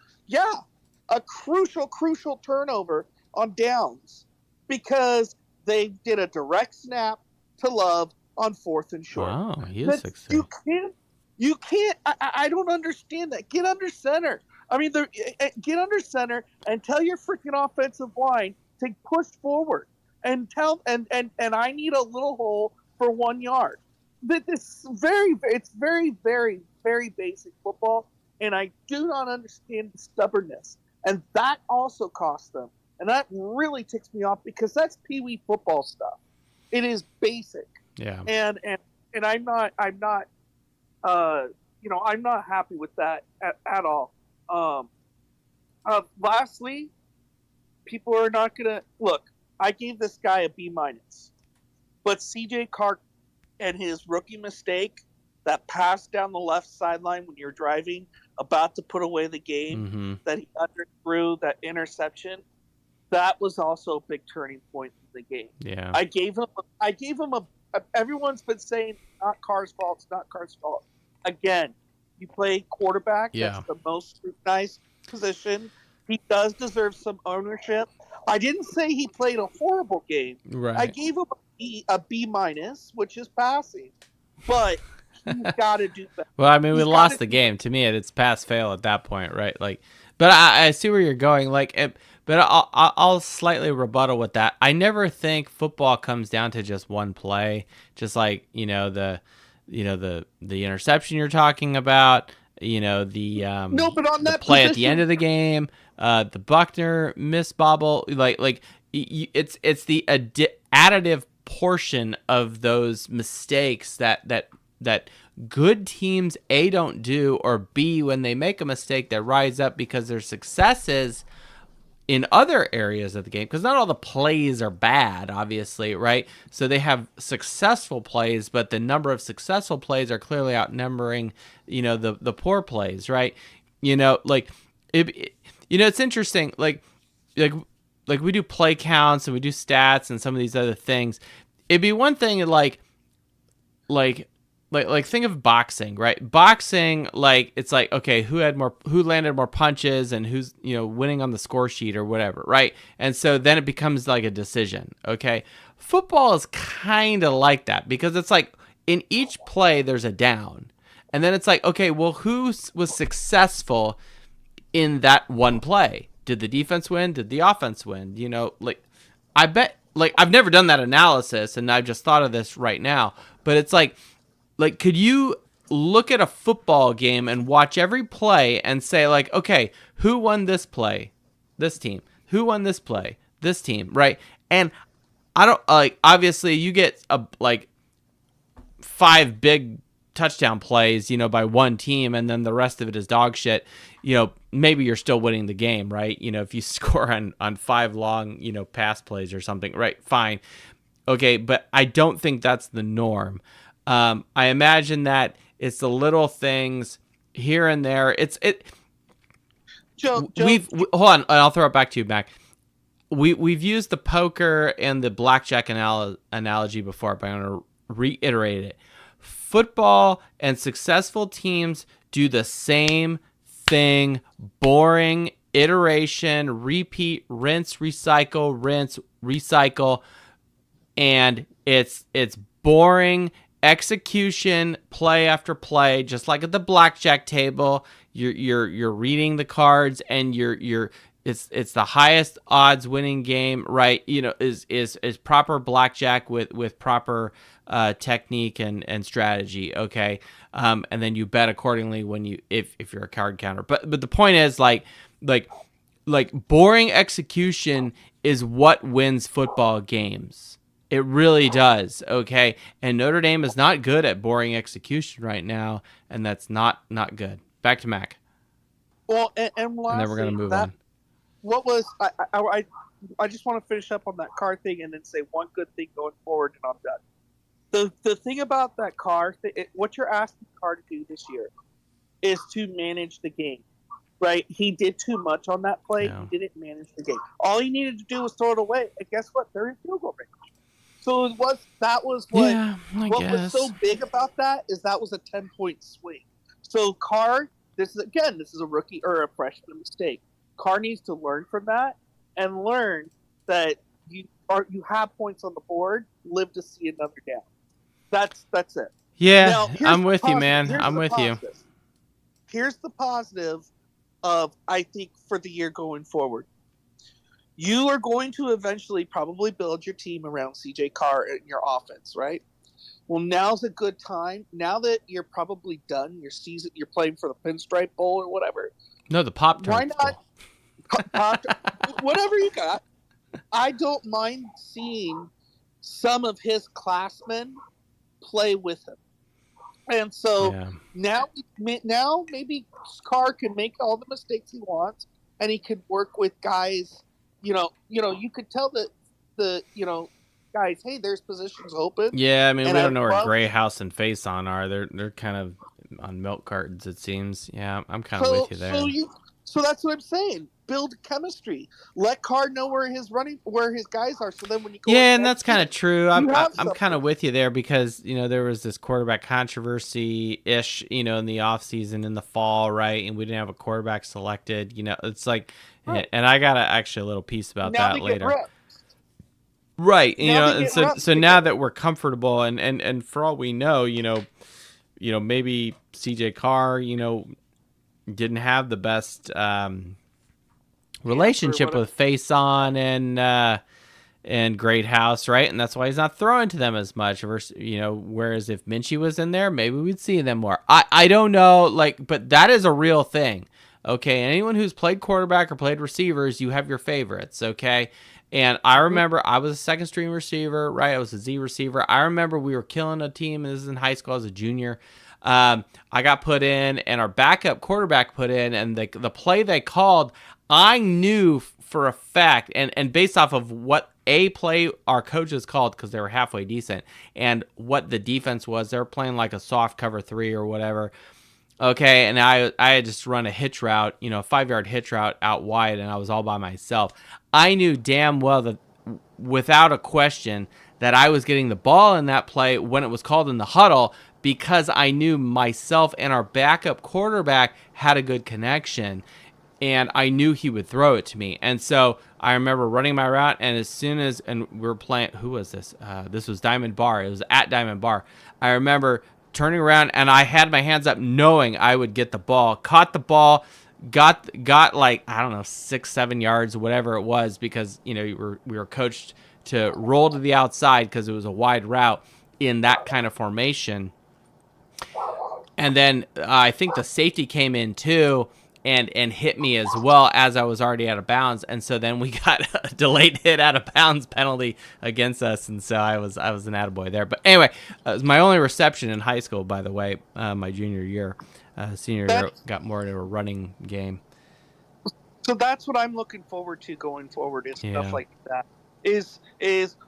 turnover on downs because they did a direct snap to Love on 4th and short. Wow, he is 6'3". You can't. I don't understand that. Get under center. I mean, get under center and tell your freaking offensive line to push forward and I need a little hole for 1 yard. It's very, very, very basic football, and I do not understand the stubbornness, and that also cost them, and that really ticks me off because that's Pee-wee football stuff. It is basic. Yeah. And I'm not happy with that at all. Lastly, people are not gonna look. I gave this guy a B-, but CJ Carr and his rookie mistake, that pass down the left sideline when you're driving, about to put away the game, that he underthrew, that interception, that was also a big turning point in the game. Yeah, I gave him a. Everyone's been saying not Carr's fault. It's not Carr's fault. Again, you play quarterback. Yeah. That's the most scrutinized position. He does deserve some ownership. I didn't say he played a horrible game. Right. I gave him a B-, which is passing, but he's got to do better. Well, I mean, we lost the game. To me, it's pass fail at that point, right? Like, but I see where you're going. Like, but I'll slightly rebuttal with that. I never think football comes down to just one play. Just like the interception you're talking about. No, but on that play position, at the end of the game, the Buckner miss bobble, it's the additive portion of those mistakes that good teams A don't do, or B, when they make a mistake, they rise up because their successes in other areas of the game, because not all the plays are bad, obviously, right? So they have successful plays, but the number of successful plays are clearly outnumbering, the poor plays, right? It's interesting, like we do play counts and we do stats and some of these other things. It'd be one thing like think of boxing, right? Boxing, it's like, okay, who landed more punches and who's, winning on the score sheet or whatever, right? And so then it becomes like a decision, okay? Football is kind of like that because it's like in each play there's a down. And then it's like, okay, well, who was successful in that one play? Did the defense win? Did the offense win? I bet, I've never done that analysis and I've just thought of this right now, but it's like, could you look at a football game and watch every play and say, okay, who won this play? This team. Who won this play? This team, right? And I don't like. Obviously, you get like 5 big touchdown plays, by one team, and then the rest of it is dog shit. Maybe you're still winning the game, right? If you score on 5 long, pass plays or something, right? Fine, okay, but I don't think that's the norm. I imagine that it's the little things here and there. Joe, Hold on, I'll throw it back to you, Mac. We've used the poker and the blackjack analogy before, but I'm going to reiterate it. Football and successful teams do the same thing. Boring, iteration, repeat, rinse, recycle. And it's boring execution, play after play, just like at the blackjack table. You're reading the cards, and it's the highest odds winning game, right? Is proper blackjack with proper technique and strategy, okay? And then you bet accordingly when if you're a card counter. But the point is like boring execution is what wins football games. It really does, okay? And Notre Dame is not good at boring execution right now, and that's not good. Back to Mac. Well, and then we're gonna move on. What was I just want to finish up on that card thing and then say one good thing going forward, and I'm done. The thing about that card, what you're asking the card to do this year is to manage the game, right? He did too much on that play. Yeah. He didn't manage the game. All he needed to do was throw it away, and guess what? They're in field goal range. So what was so big about that is that was a 10-point swing. So Carr, this is a rookie or a freshman mistake. Carr needs to learn from that and learn that you have points on the board, live to see another down. That's it. Yeah, now, I'm with you, man. I'm with you. Here's the positive of, I think, for the year going forward. You are going to eventually probably build your team around CJ Carr and your offense, right? Well, now's a good time. Now that you're probably done your season, you're playing for the Pinstripe Bowl or whatever. No, the Pop-Tarts Bowl. Why not? Whatever you got. I don't mind seeing some of his classmen play with him. And so now maybe Carr can make all the mistakes he wants, and he can work with guys. You could tell that the guys, hey, there's positions open. Yeah, I mean, we don't know where Gray House and Face On are. They're kind of on milk cartons, it seems. Yeah, I'm kind of with you there. So that's what I'm saying. Build chemistry. Let Carr know where his guys are. So then when you go, and that's kind of true. I'm kind of with you there because there was this quarterback controversy ish, in the offseason in the fall, right? And we didn't have a quarterback selected. It's like, right. And I got actually a little piece about now that later. Right, and so now that we're comfortable, and for all we know, maybe CJ Carr, didn't have the best relationship with Face On and Great House, right? And that's why he's not throwing to them as much. Versus, whereas if Minchie was in there, maybe we'd see them more. I don't know, but that is a real thing. Okay, anyone who's played quarterback or played receivers, you have your favorites. Okay. And I remember I was a second string receiver, right? I was a Z receiver. I remember we were killing a team. This is in high school as a junior. I got put in, and our backup quarterback put in, and the play they called, I knew for a fact, and based off of what a play our coaches called, because they were halfway decent, and what the defense was, they were playing like a soft cover 3 or whatever. Okay, and I had just run a hitch route, a 5-yard hitch route out wide, and I was all by myself. I knew damn well that, without a question, that I was getting the ball in that play when it was called in the huddle, because I knew myself and our backup quarterback had a good connection, and I knew he would throw it to me. And so I remember running my route, and we were playing, who was this? This was Diamond Bar. It was at Diamond Bar. I remember turning around, and I had my hands up knowing I would get the ball, caught the ball, got like, I don't know, 6-7 yards, whatever it was, because, we were coached to roll to the outside because it was a wide route in that kind of formation. And then I think the safety came in too, and hit me as well as I was already out of bounds, and so then we got a delayed hit out of bounds penalty against us, and so I was an attaboy there. But anyway, it was my only reception in high school, by the way, my junior year. Senior year got more into a running game. So that's what I'm looking forward to going forward is stuff like that. Is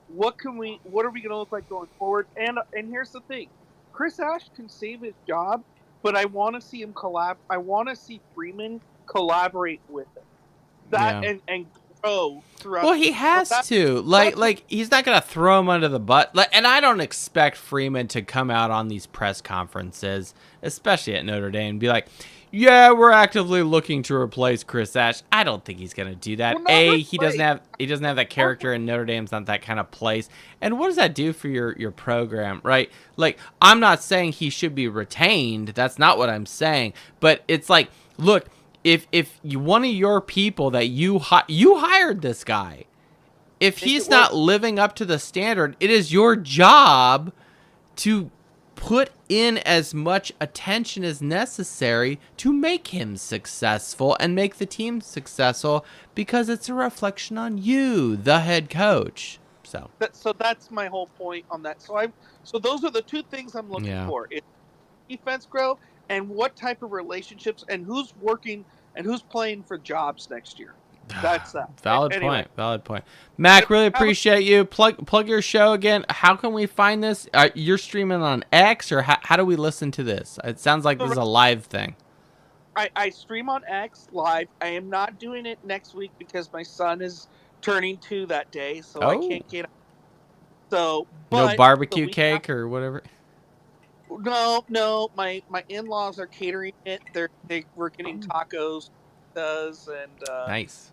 what are we going to look like going forward? And here's the thing, Chris Ash can save his job, but I want to see him I want to see Freeman collaborate with him. And grow throughout. Well, he has to. Like he's not going to throw him under the bus. And I don't expect Freeman to come out on these press conferences, especially at Notre Dame, and be like, yeah, we're actively looking to replace Chris Ash. I don't think he's going to do that. Well, he doesn't have that character, and Notre Dame's not that kind of place. And what does that do for your program, right? Like, I'm not saying he should be retained. That's not what I'm saying. But it's like, look, if one of your people that you hired this guy, if he's not living up to the standard, it is your job to put in as much attention as necessary to make him successful and make the team successful, because it's a reflection on you, the head coach. So that's my whole point on that. So those are the two things I'm looking for: it's defense grow and what type of relationships and who's working and who's playing for jobs next year. That's that. Valid point. Mac, really appreciate you. Plug your show again. How can we find this? You're streaming on X, or how do we listen to this? It sounds like this is a live thing. I stream on X live. I am not doing it next week because my son is turning 2 that day, so I can't get. So no barbecue cake or whatever. No. My in-laws are catering it. We're getting tacos. Nice.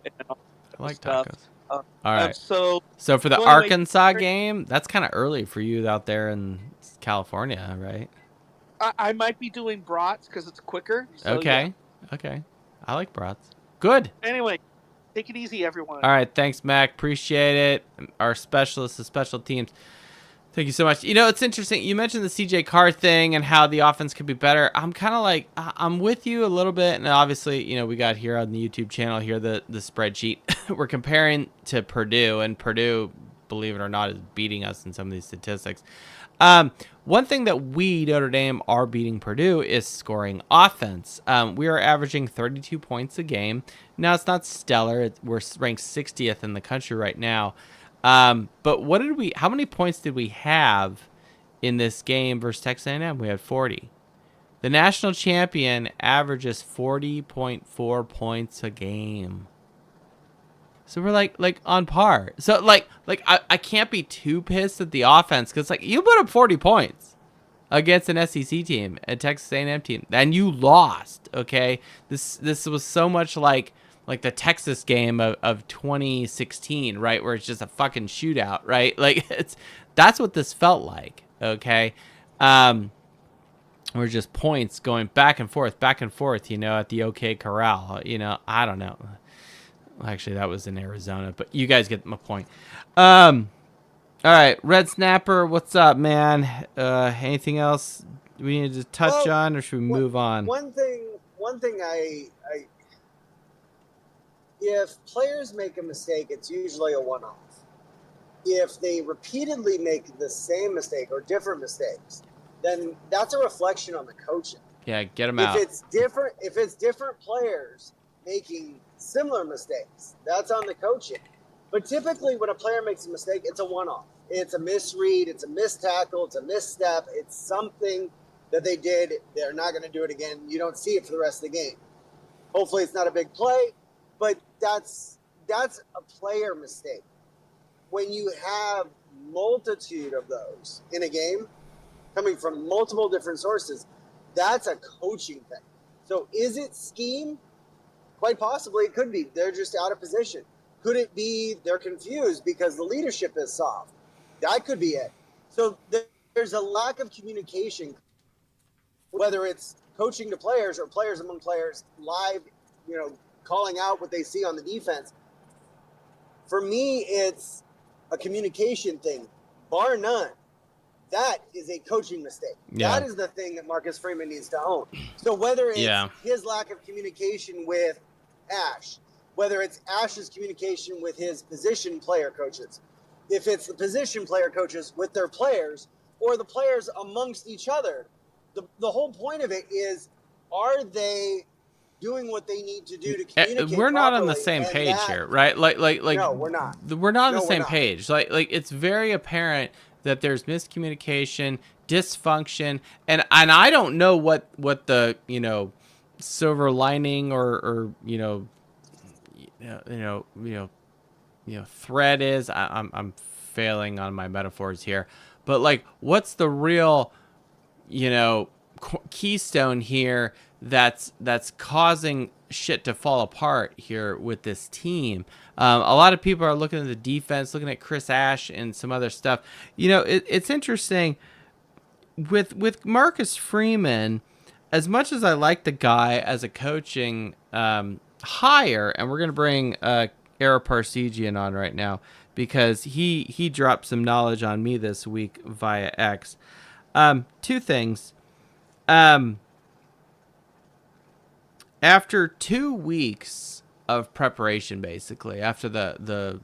I like tacos. All right. So for the Arkansas game, that's kind of early for you out there in California, right? I might be doing brats because it's quicker. So okay. I like brats. Good. Anyway, take it easy, everyone. All right. Thanks, Mac. Appreciate it. Our specialists, the special teams. Thank you so much. You know, it's interesting. You mentioned the CJ Carr thing and how the offense could be better. I'm kind of like, I'm with you a little bit. And obviously, you know, we got here on the YouTube channel here, the spreadsheet. We're comparing to Purdue, and Purdue, believe it or not, is beating us in some of these statistics. One thing that we, Notre Dame, are beating Purdue is scoring offense. We are averaging 32 points a game. Now, it's not stellar. We're ranked 60th in the country right now. But how many points did we have in this game versus Texas A&M? We had 40. The national champion averages 40.4 points a game. So we're like on par. So I can't be too pissed at the offense, because like you put up 40 points against an SEC team, a Texas A&M team, and you lost. Okay, this was so much like the Texas game of 2016, right? Where it's just a fucking shootout, right? Like that's what this felt like. Okay. We're just points going back and forth, you know, at the OK Corral, you know, I don't know. Actually, that was in Arizona, but you guys get my point. All right. Red Snapper, what's up, man? Anything else we need to touch on, or should we move on? One thing if players make a mistake, it's usually a one-off. If they repeatedly make the same mistake or different mistakes, then that's a reflection on the coaching. Yeah, get them out. If it's different players making similar mistakes, that's on the coaching. But typically when a player makes a mistake, it's a one-off. It's a misread, it's a missed tackle, it's a misstep, it's something that they did. They're not going to do it again. You don't see it for the rest of the game. Hopefully it's not a big play. But that's a player mistake. When you have multitude of those in a game coming from multiple different sources, that's a coaching thing. So is it scheme? Quite possibly it could be. They're just out of position. Could it be they're confused because the leadership is soft? That could be it. So there's a lack of communication, whether it's coaching to players or players among players live, you know, calling out what they see on the defense. For me, it's a communication thing, bar none. that is a coaching mistake. Yeah. That is the thing that Marcus Freeman needs to own. So whether it's his lack of communication with Ash, whether it's Ash's communication with his position player coaches, if it's the position player coaches with their players or the players amongst each other, the whole point of it is, are they doing what they need to do to communicate We're not on the properly? same And page that- here, right? Like No, we're not. We're not on No, the we're same not. page. Like it's very apparent that there's miscommunication, dysfunction, and I don't know what the silver lining or thread is. I'm failing on my metaphors here, but like, what's the real keystone here that's causing shit to fall apart here with this team? A lot of people are looking at the defense, looking at Chris Ash and some other stuff. It's interesting with Marcus Freeman. As much as I like the guy as a coaching hire, and we're going to bring Ara Parsegian on right now because he dropped some knowledge on me this week via X. Two things. After 2 weeks of preparation, basically, after the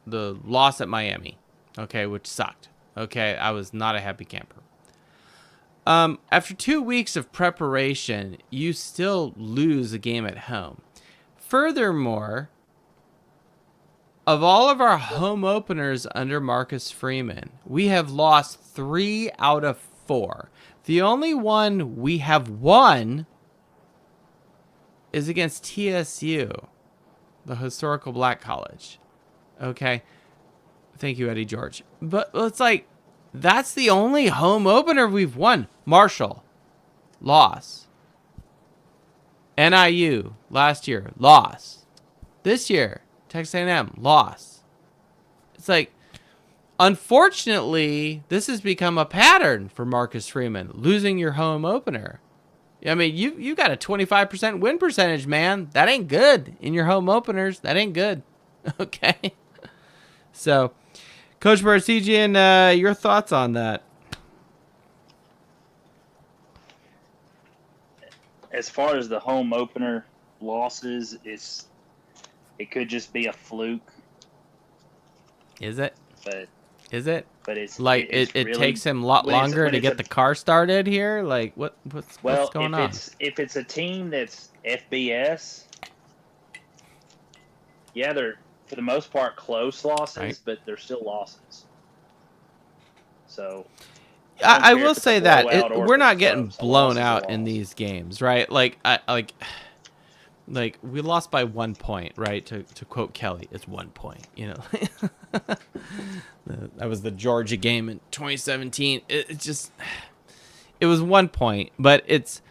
loss at Miami, okay, which sucked. Okay, I was not a happy camper. After 2 weeks of preparation, you still lose a game at home. Furthermore, of all of our home openers under Marcus Freeman, we have lost 3 out of 4. The only one we have won is against TSU, the historical black college. Okay. Thank you, Eddie George. But it's like, that's the only home opener we've won. Marshall, loss. NIU, last year, loss. This year, Texas A&M, loss. It's like, unfortunately, this has become a pattern for Marcus Freeman, losing your home opener. I mean, you got a 25% win percentage, man. That ain't good in your home openers. That ain't good. Okay. So, Coach Parsegian, your thoughts on that? As far as the home opener losses, it could just be a fluke. Is it? But it's like it's it really, takes him a lot longer to get the car started here. Like what's going on? If it's a team that's FBS, yeah, they're for the most part close losses, right, but they're still losses. So I will say that we're not getting blown out in these games, right? Like we lost by 1 point, right? To quote Kelly, it's 1 point. That was the Georgia game in 2017. It was 1 point, but it's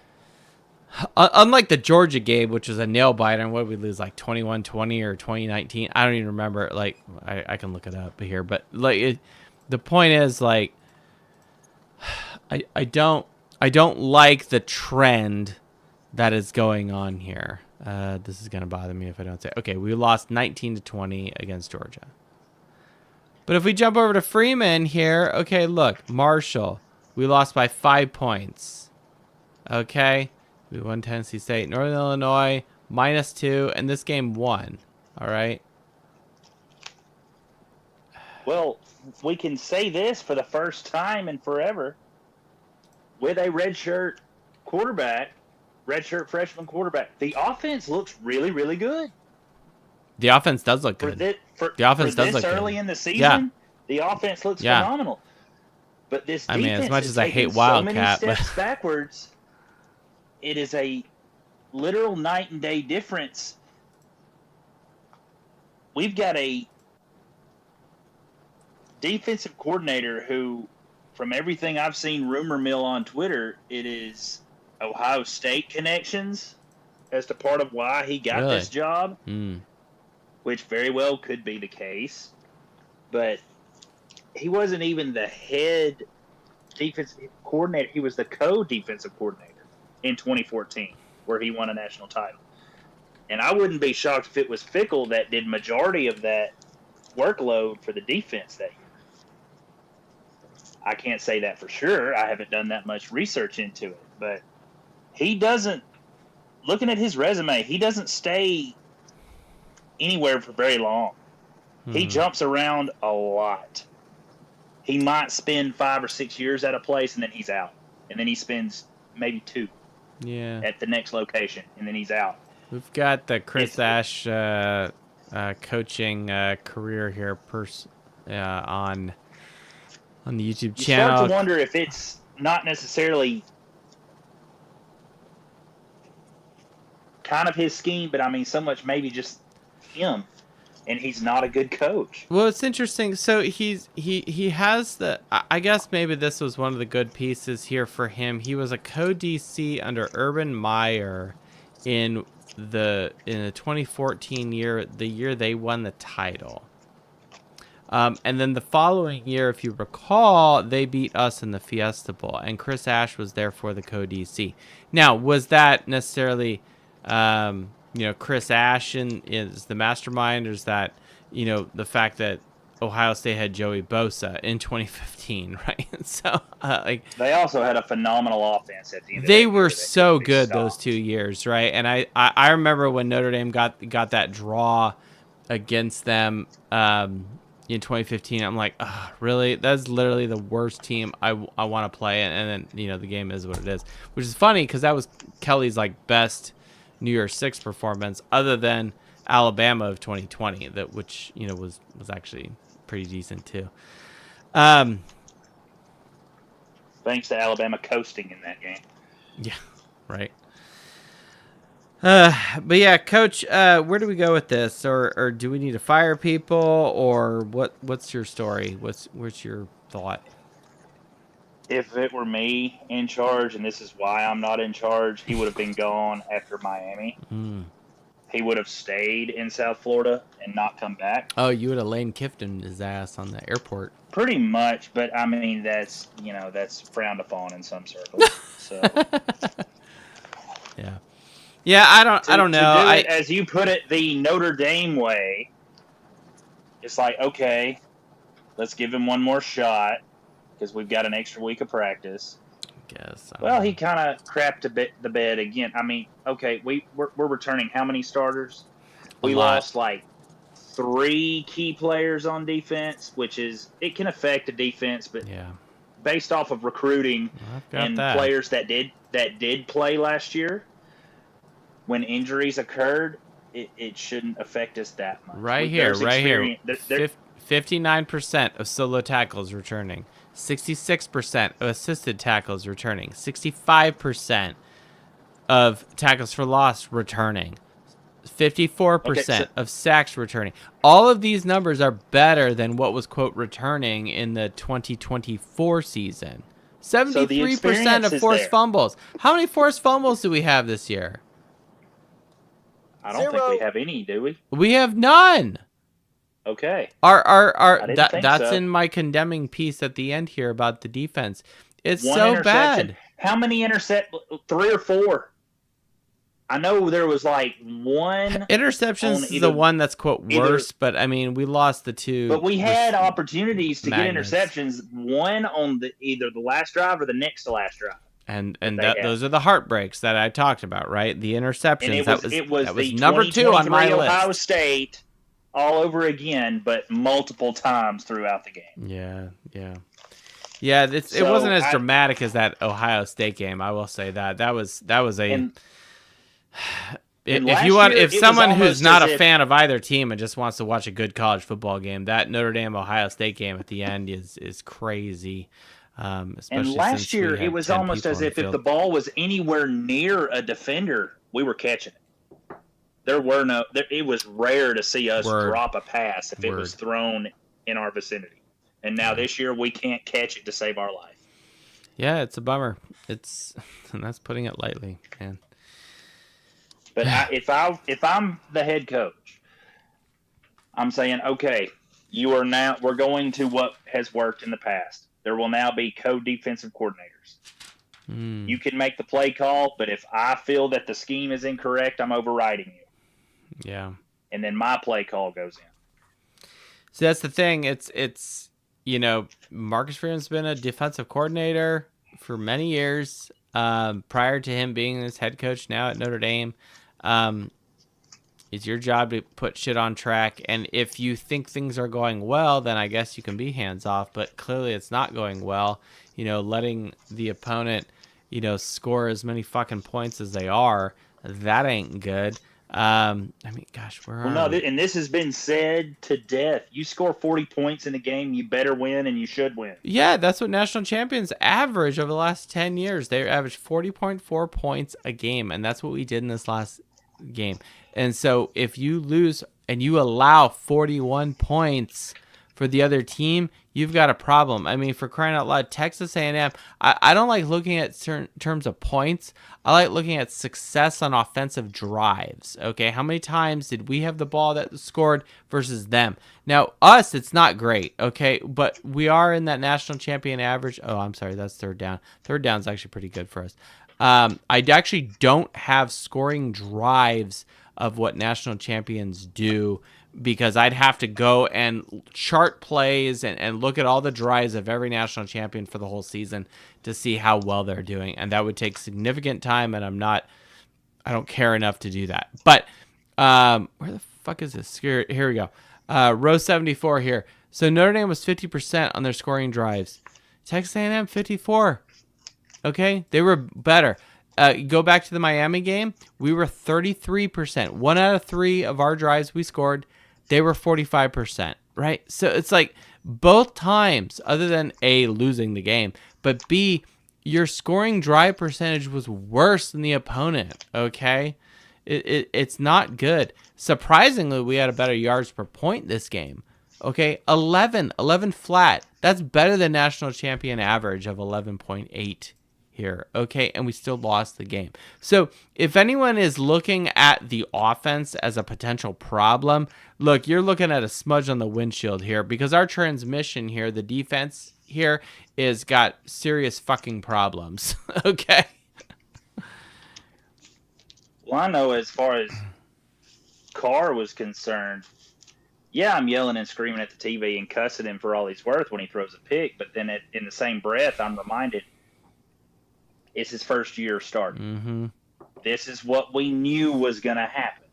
unlike the Georgia game, which was a nail biter. And what did we lose, like 21-20 or 2019? I don't even remember. Like I can look it up here, but like the point is, like, I don't like the trend that is going on here. This is gonna bother me if I don't say. Okay, we lost 19-20 against Georgia. But if we jump over to Freeman here, okay, look, Marshall, we lost by 5 points. Okay, we won Tennessee State, Northern Illinois -2, and this game won. All right. Well, we can say this for the first time in forever with a redshirt freshman quarterback. The offense looks really, really good. The offense does look good. The offense does look good. Early in the season, the offense looks phenomenal. But this defense, I mean, as much as I hate Wildcat, so many steps backwards, it is a literal night and day difference. We've got a defensive coordinator who, from everything I've seen rumor mill on Twitter, it is Ohio State connections as to part of why he got this job, which very well could be the case. But he wasn't even the head defensive coordinator. He was the co-defensive coordinator in 2014, where he won a national title. And I wouldn't be shocked if it was Fickle that did majority of that workload for the defense that year. I can't say that for sure. I haven't done that much research into it, but he doesn't. Looking at his resume, he doesn't stay anywhere for very long. He jumps around a lot. He might spend 5 or 6 years at a place, and then he's out, and then he spends maybe 2 at the next location, and then he's out. We've got the Chris Ash coaching career here on the YouTube channel. You start to wonder if it's not necessarily kind of his scheme, but I mean, so much maybe just him, and he's not a good coach. Well, it's interesting. So he has the. I guess maybe this was one of the good pieces here for him. He was a co-DC under Urban Meyer in the 2014 year, the year they won the title. And then the following year, if you recall, they beat us in the Fiesta Bowl, and Chris Ash was therefore the co-DC. Now, was that necessarily, Chris Ash is the mastermind, or is that, the fact that Ohio State had Joey Bosa in 2015, right? So, they also had a phenomenal offense at the end. They were so good those 2 years, right? And I remember when Notre Dame got that draw against them. In 2015, I'm like, oh, really? That's literally the worst team I want to play. And then, the game is what it is. Which is funny because that was Kelly's, best New Year's Six performance other than Alabama of 2020, which was actually pretty decent, too. Thanks to Alabama coasting in that game. Yeah, right. But yeah, Coach, where do we go with this, or do we need to fire people, or what's your story? What's your thought? If it were me in charge, and this is why I'm not in charge, he would have been gone after Miami. He would have stayed in South Florida and not come back. Oh, you would have Lane Kiffin his ass on the airport. Pretty much, but I mean that's frowned upon in some circles. So yeah. Yeah, I don't know. To do it, as you put it, the Notre Dame way, it's like, okay, let's give him one more shot because we've got an extra week of practice. I guess. Well, he kind of crapped the bed again. I mean, okay, we're returning how many starters? We lost 3 key players on defense, which it can affect the defense, but based off of recruiting and players that did play last year. When injuries occurred, it shouldn't affect us that much. Right here. 59% of solo tackles returning, 66% of assisted tackles returning, 65% of tackles for loss returning, 54% of sacks returning. All of these numbers are better than what was, quote, returning in the 2024 season. 73% of forced fumbles. How many forced fumbles do we have this year? I don't think we have any, do we? We have none. Okay. That's in my condemning piece at the end here about the defense. It's so bad. How many 3 or 4? I know there was one. Interceptions is the one that's, quote, worse, but I mean, we lost the 2. But we had opportunities to get interceptions, one on either the last drive or the next to last drive. And those are the heartbreaks that I talked about, right? The interceptions. And it was the number 2 on my list. Ohio State all over again, but multiple times throughout the game. Yeah. It wasn't as dramatic as that Ohio State game. I will say that was a. If someone who's not a fan of either team and just wants to watch a good college football game, that Notre Dame Ohio State game at the end is crazy. And last year, it was almost as if the ball was anywhere near a defender, we were catching it. It was rare to see us drop a pass if it was thrown in our vicinity. And now this year, we can't catch it to save our life. Yeah, it's a bummer. And that's putting it lightly, man. But if I'm the head coach, I'm saying, okay, we're going to what has worked in the past. There will now be co-defensive coordinators. You can make the play call, but if I feel that the scheme is incorrect, I'm overriding you. Yeah. And then my play call goes in. So that's the thing. It's Marcus Freeman's been a defensive coordinator for many years prior to him being his head coach now at Notre Dame. It's your job to put shit on track. And if you think things are going well, then I guess you can be hands off. But clearly it's not going well. Letting the opponent, score as many fucking points as they are, that ain't good. Gosh, where are we? And this has been said to death. You score 40 points in a game, you better win, and you should win. Yeah, that's what national champions average over the last 10 years. They averaged 40.4 points a game, and that's what we did in this last game. And so if you lose and you allow 41 points for the other team, you've got a problem. I mean, for crying out loud, Texas A&M, I don't like looking at certain terms of points. I like looking at success on offensive drives. Okay, how many times did we have the ball that scored versus them? Now, us, it's not great, okay, but we are in that national champion average. Oh, I'm sorry, that's third down. Third down is actually pretty good for us. I actually don't have scoring drives of what national champions do, because I'd have to go and chart plays and look at all the drives of every national champion for the whole season to see how well they're doing. And that would take significant time, and I don't care enough to do that. But where the fuck is this? Here we go. Row 74 here. So Notre Dame was 50% on their scoring drives. Texas A&M 54. Okay, they were better. Go back to the Miami game. We were 33%. 1 out of 3 of our drives we scored. They were 45%, right? So it's like both times, other than A, losing the game, but B, your scoring drive percentage was worse than the opponent, okay? It's not good. Surprisingly, we had a better yards per point this game. Okay, 11 flat. That's better than national champion average of 11.8. here, okay, and we still lost the game. So if anyone is looking at the offense as a potential problem, look, you're looking at a smudge on the windshield here, because our transmission here, the defense here, is got serious fucking problems. Okay. Well, I know as far as Carr was concerned, yeah, I'm yelling and screaming at the TV and cussing him for all he's worth when he throws a pick, but then in the same breath, I'm reminded it's his first year starting. Mm-hmm. This is what we knew was going to happen.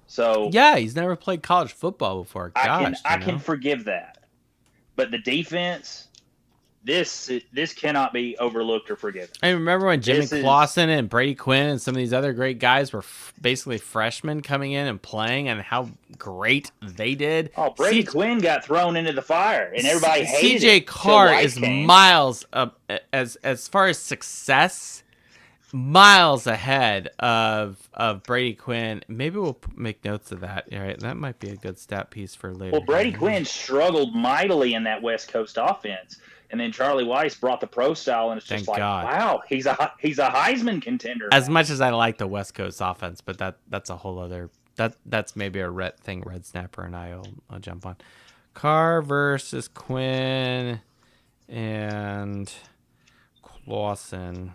So yeah, he's never played college football before. Gosh, I can forgive that. But the defense, this cannot be overlooked or forgiven. I remember when Jimmy Clausen and Brady Quinn and some of these other great guys were basically freshmen coming in and playing, and how great they did. Oh, Brady Quinn got thrown into the fire, and everybody hated CJ Carr is miles up as far as success, miles ahead of Brady Quinn. Maybe we'll make notes of that. All right, that might be a good stat piece for later. Well, Brady Quinn struggled mightily in that West Coast offense. And then Charlie Weiss brought the pro style, and it's just wow, he's a Heisman contender. As much as I like the West Coast offense, but that's a whole other that's maybe a Red Snapper and I'll jump on. Carr versus Quinn and Clausen,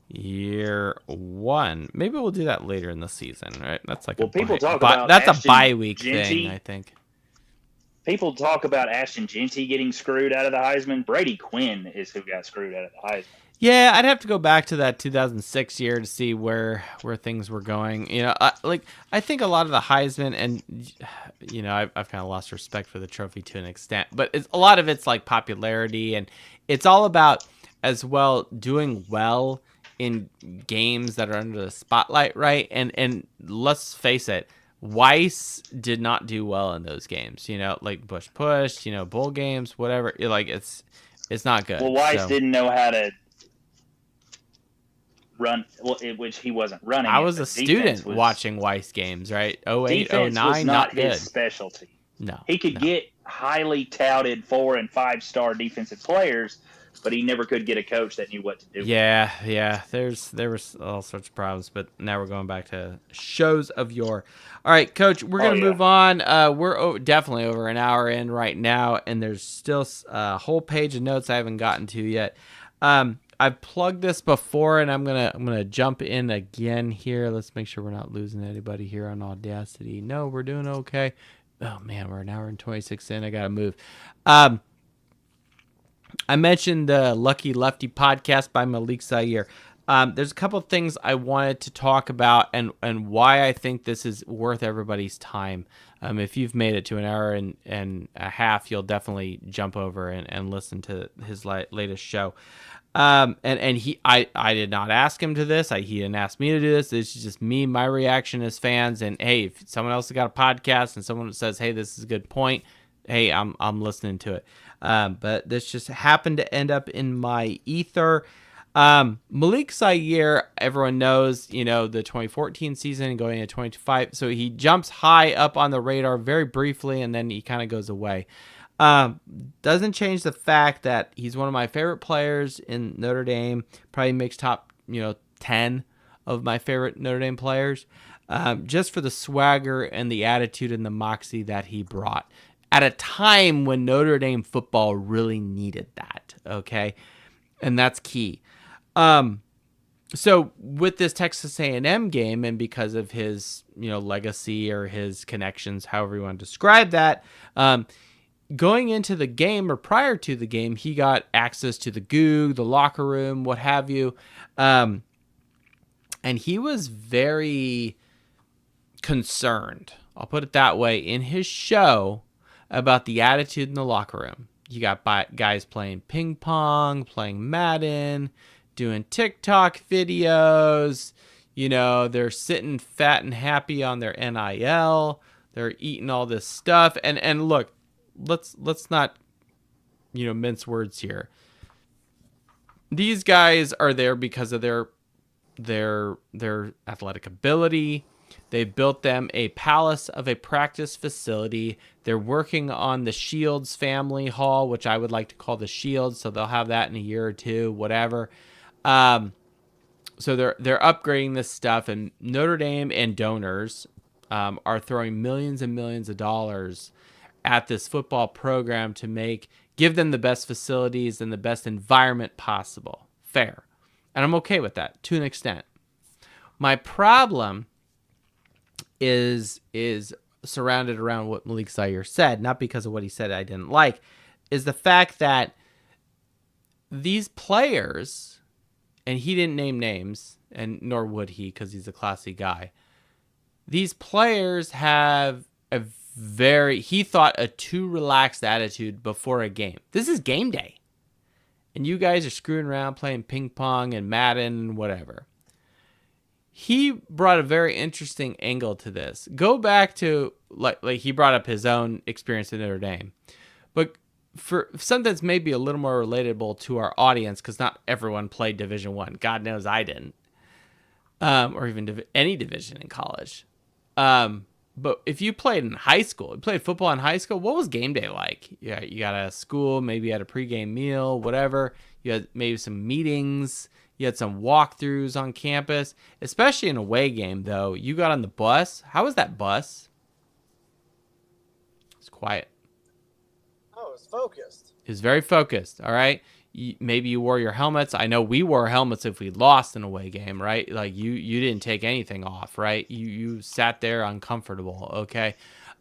year 1. Maybe we'll do that later in the season, right? That's like people talk about that's Ashton a bye week Genty. Thing, I think. People talk about Ashton Genty getting screwed out of the Heisman. Brady Quinn is who got screwed out of the Heisman. Yeah, I'd have to go back to that 2006 year to see where things were going. I think a lot of the Heisman, and I've kind of lost respect for the trophy to an extent, but a lot of it's like popularity, and it's all about as well doing well in games that are under the spotlight, right? And let's face it, Weiss did not do well in those games, like Bush Push, bowl games, whatever. It's not good. Well, Weiss didn't know how to run, which he wasn't running. I was a student watching Weiss games, right? 08, 09, not good. His specialty. No. He could get highly touted 4- and 5-star defensive players, but he never could get a coach that knew what to do. Yeah. There was all sorts of problems, but now we're going back to shows of yore. All right, Coach, we're going to move on. We're definitely over an hour in right now, and there's still a whole page of notes I haven't gotten to yet. I've plugged this before, and I'm gonna jump in again here. Let's make sure we're not losing anybody here on Audacity. No, we're doing okay. Oh man, we're an hour and 26 in. I gotta move. I mentioned the Lucky Lefty podcast by Malik Zaire. There's a couple of things I wanted to talk about and why I think this is worth everybody's time. If you've made it to an hour and a half, you'll definitely jump over and listen to his latest show. I did not ask him to this. He didn't ask me to do this. This is just me, my reaction as fans. And hey, if someone else has got a podcast and someone says, hey, this is a good point, hey, I'm listening to it. But this just happened to end up in my ether. Malik Zaire, everyone knows, the 2014 season going into 2025. So he jumps high up on the radar very briefly, and then he kind of goes away. Doesn't change the fact that he's one of my favorite players in Notre Dame. Probably makes top, 10 of my favorite Notre Dame players. Just for the swagger and the attitude and the moxie that he brought at a time when Notre Dame football really needed that. Okay. And that's key. So with this Texas A&M game, and because of his, legacy or his connections, however you want to describe that, going into the game or prior to the game, he got access to the GOO, the locker room, what have you. And he was very concerned, I'll put it that way, in his show about the attitude in the locker room. You got guys playing ping pong, playing Madden, doing TikTok videos. They're sitting fat and happy on their NIL. They're eating all this stuff. And look, let's not, mince words here. These guys are there because of their athletic ability. They built them a palace of a practice facility. They're working on the Shields family hall, which I would like to call the Shields, so they'll have that in a year or two, whatever. So they're upgrading this stuff, and Notre Dame and donors are throwing millions and millions of dollars at this football program to give them the best facilities and the best environment possible. Fair. And I'm okay with that to an extent. My problem is surrounded around what Malik Zaire said, not because of what he said I didn't like, is the fact that these players, and he didn't name names, and nor would he because he's a classy guy, these players have he thought a too relaxed attitude before a game. This is game day. And you guys are screwing around playing ping pong and Madden and whatever. He brought a very interesting angle to this. Go back to, like he brought up his own experience in Notre Dame. But for something that's maybe a little more relatable to our audience, because not everyone played Division I. God knows I didn't. Or even any division in college. But if you played in high school, you played football in high school, what was game day like? Yeah, you got out of school, maybe you had a pregame meal, whatever. You had maybe some meetings. You had some walkthroughs on campus, especially an away game, though. You got on the bus. How was that bus? It's quiet. Oh, it's focused. It was very focused, all right? Maybe you wore your helmets. I know we wore helmets if we lost an away game, right? Like you didn't take anything off, right? You sat there uncomfortable, okay?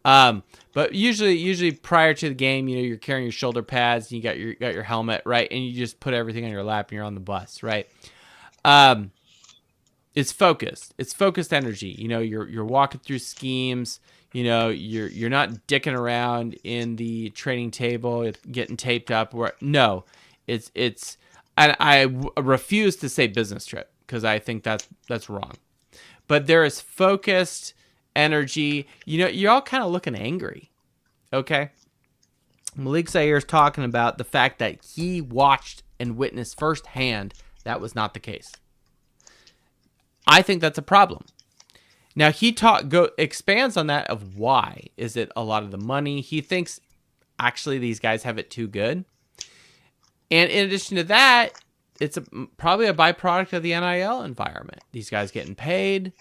But usually prior to the game, you're carrying your shoulder pads, and you got your helmet, right? And you just put everything on your lap and you're on the bus, right? It's focused. It's focused energy. You're walking through schemes. You're not dicking around in the training table, getting taped up. No, it's. And I refuse to say business trip because I think that's wrong. But there is focused energy. You're all kind of looking angry. Okay. Malik Zaire is talking about the fact that he watched and witnessed firsthand that was not the case. I think that's a problem. Now he expands on that of why. Is it a lot of the money? He thinks actually these guys have it too good. And in addition to that, it's probably a byproduct of the NIL environment. These guys getting paid.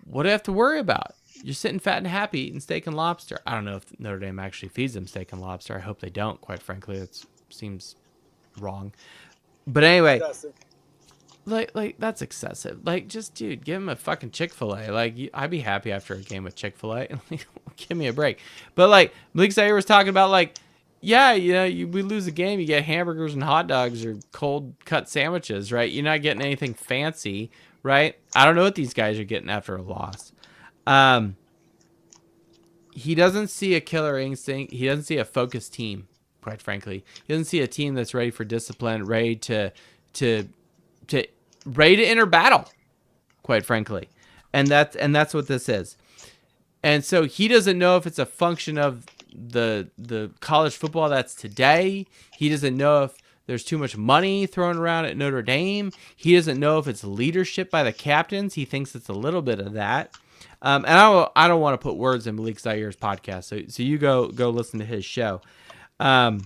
What do you have to worry about? You're sitting fat and happy eating steak and lobster. I don't know if Notre Dame actually feeds them steak and lobster. I hope they don't, quite frankly. It seems wrong. But anyway, Like that's excessive. Like, just, dude, give him a fucking Chick-fil-A. Like, I'd be happy after a game with Chick-fil-A. Give me a break. But like Malik Zaire was talking about, like, yeah, we lose a game, you get hamburgers and hot dogs or cold cut sandwiches, right? You're not getting anything fancy, right? I don't know what these guys are getting after a loss. He doesn't see a killer instinct. He doesn't see a focused team, quite frankly. He doesn't see a team that's ready for discipline, ready to enter battle, quite frankly. And that's what this is. And so he doesn't know if it's a function of the college football that's today. He doesn't know if there's too much money thrown around at Notre Dame. He doesn't know if it's leadership by the captains. He thinks it's a little bit of that. And I don't want to put words in Malik Zaire's podcast, so you go listen to his show. But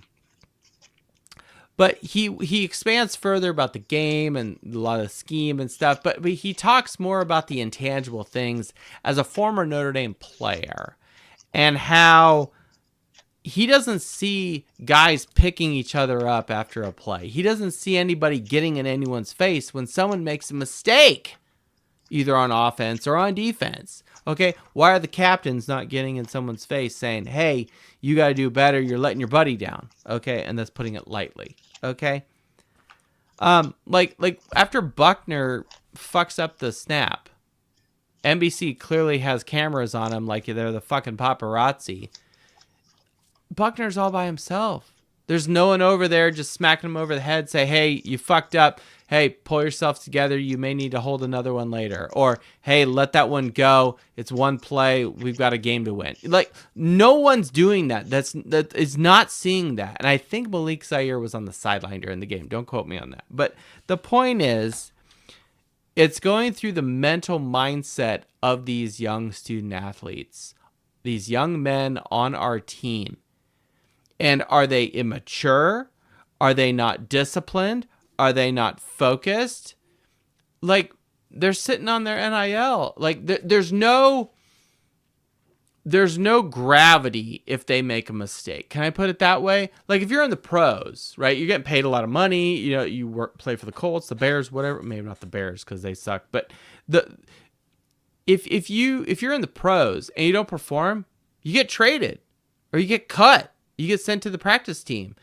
he expands further about the game and a lot of the scheme and stuff, but he talks more about the intangible things as a former Notre Dame player and how he doesn't see guys picking each other up after a play. He doesn't see anybody getting in anyone's face when someone makes a mistake, either on offense or on defense. Okay, why are the captains not getting in someone's face saying, hey, you got to do better, you're letting your buddy down? Okay, and that's putting it lightly. Okay? Like after Buckner fucks up the snap, NBC clearly has cameras on him like they're the fucking paparazzi. Buckner's all by himself. There's no one over there just smacking him over the head, say, hey, you fucked up. Hey, pull yourself together. You may need to hold another one later. Or, hey, let that one go. It's one play. We've got a game to win. Like, no one's doing that. That is not seeing that. And I think Malik Zaire was on the sideline during the game. Don't quote me on that. But the point is, it's going through the mental mindset of these young student athletes, these young men on our team. And are they immature? Are they not disciplined? Are they not focused? Like, they're sitting on their NIL. Like, there's no gravity if they make a mistake. Can I put it that way? Like, if you're in the pros, right? You're getting paid a lot of money. You play for the Colts, the Bears, whatever. Maybe not the Bears because they suck. But if you're in the pros and you don't perform, you get traded or you get cut. You get sent to the practice team.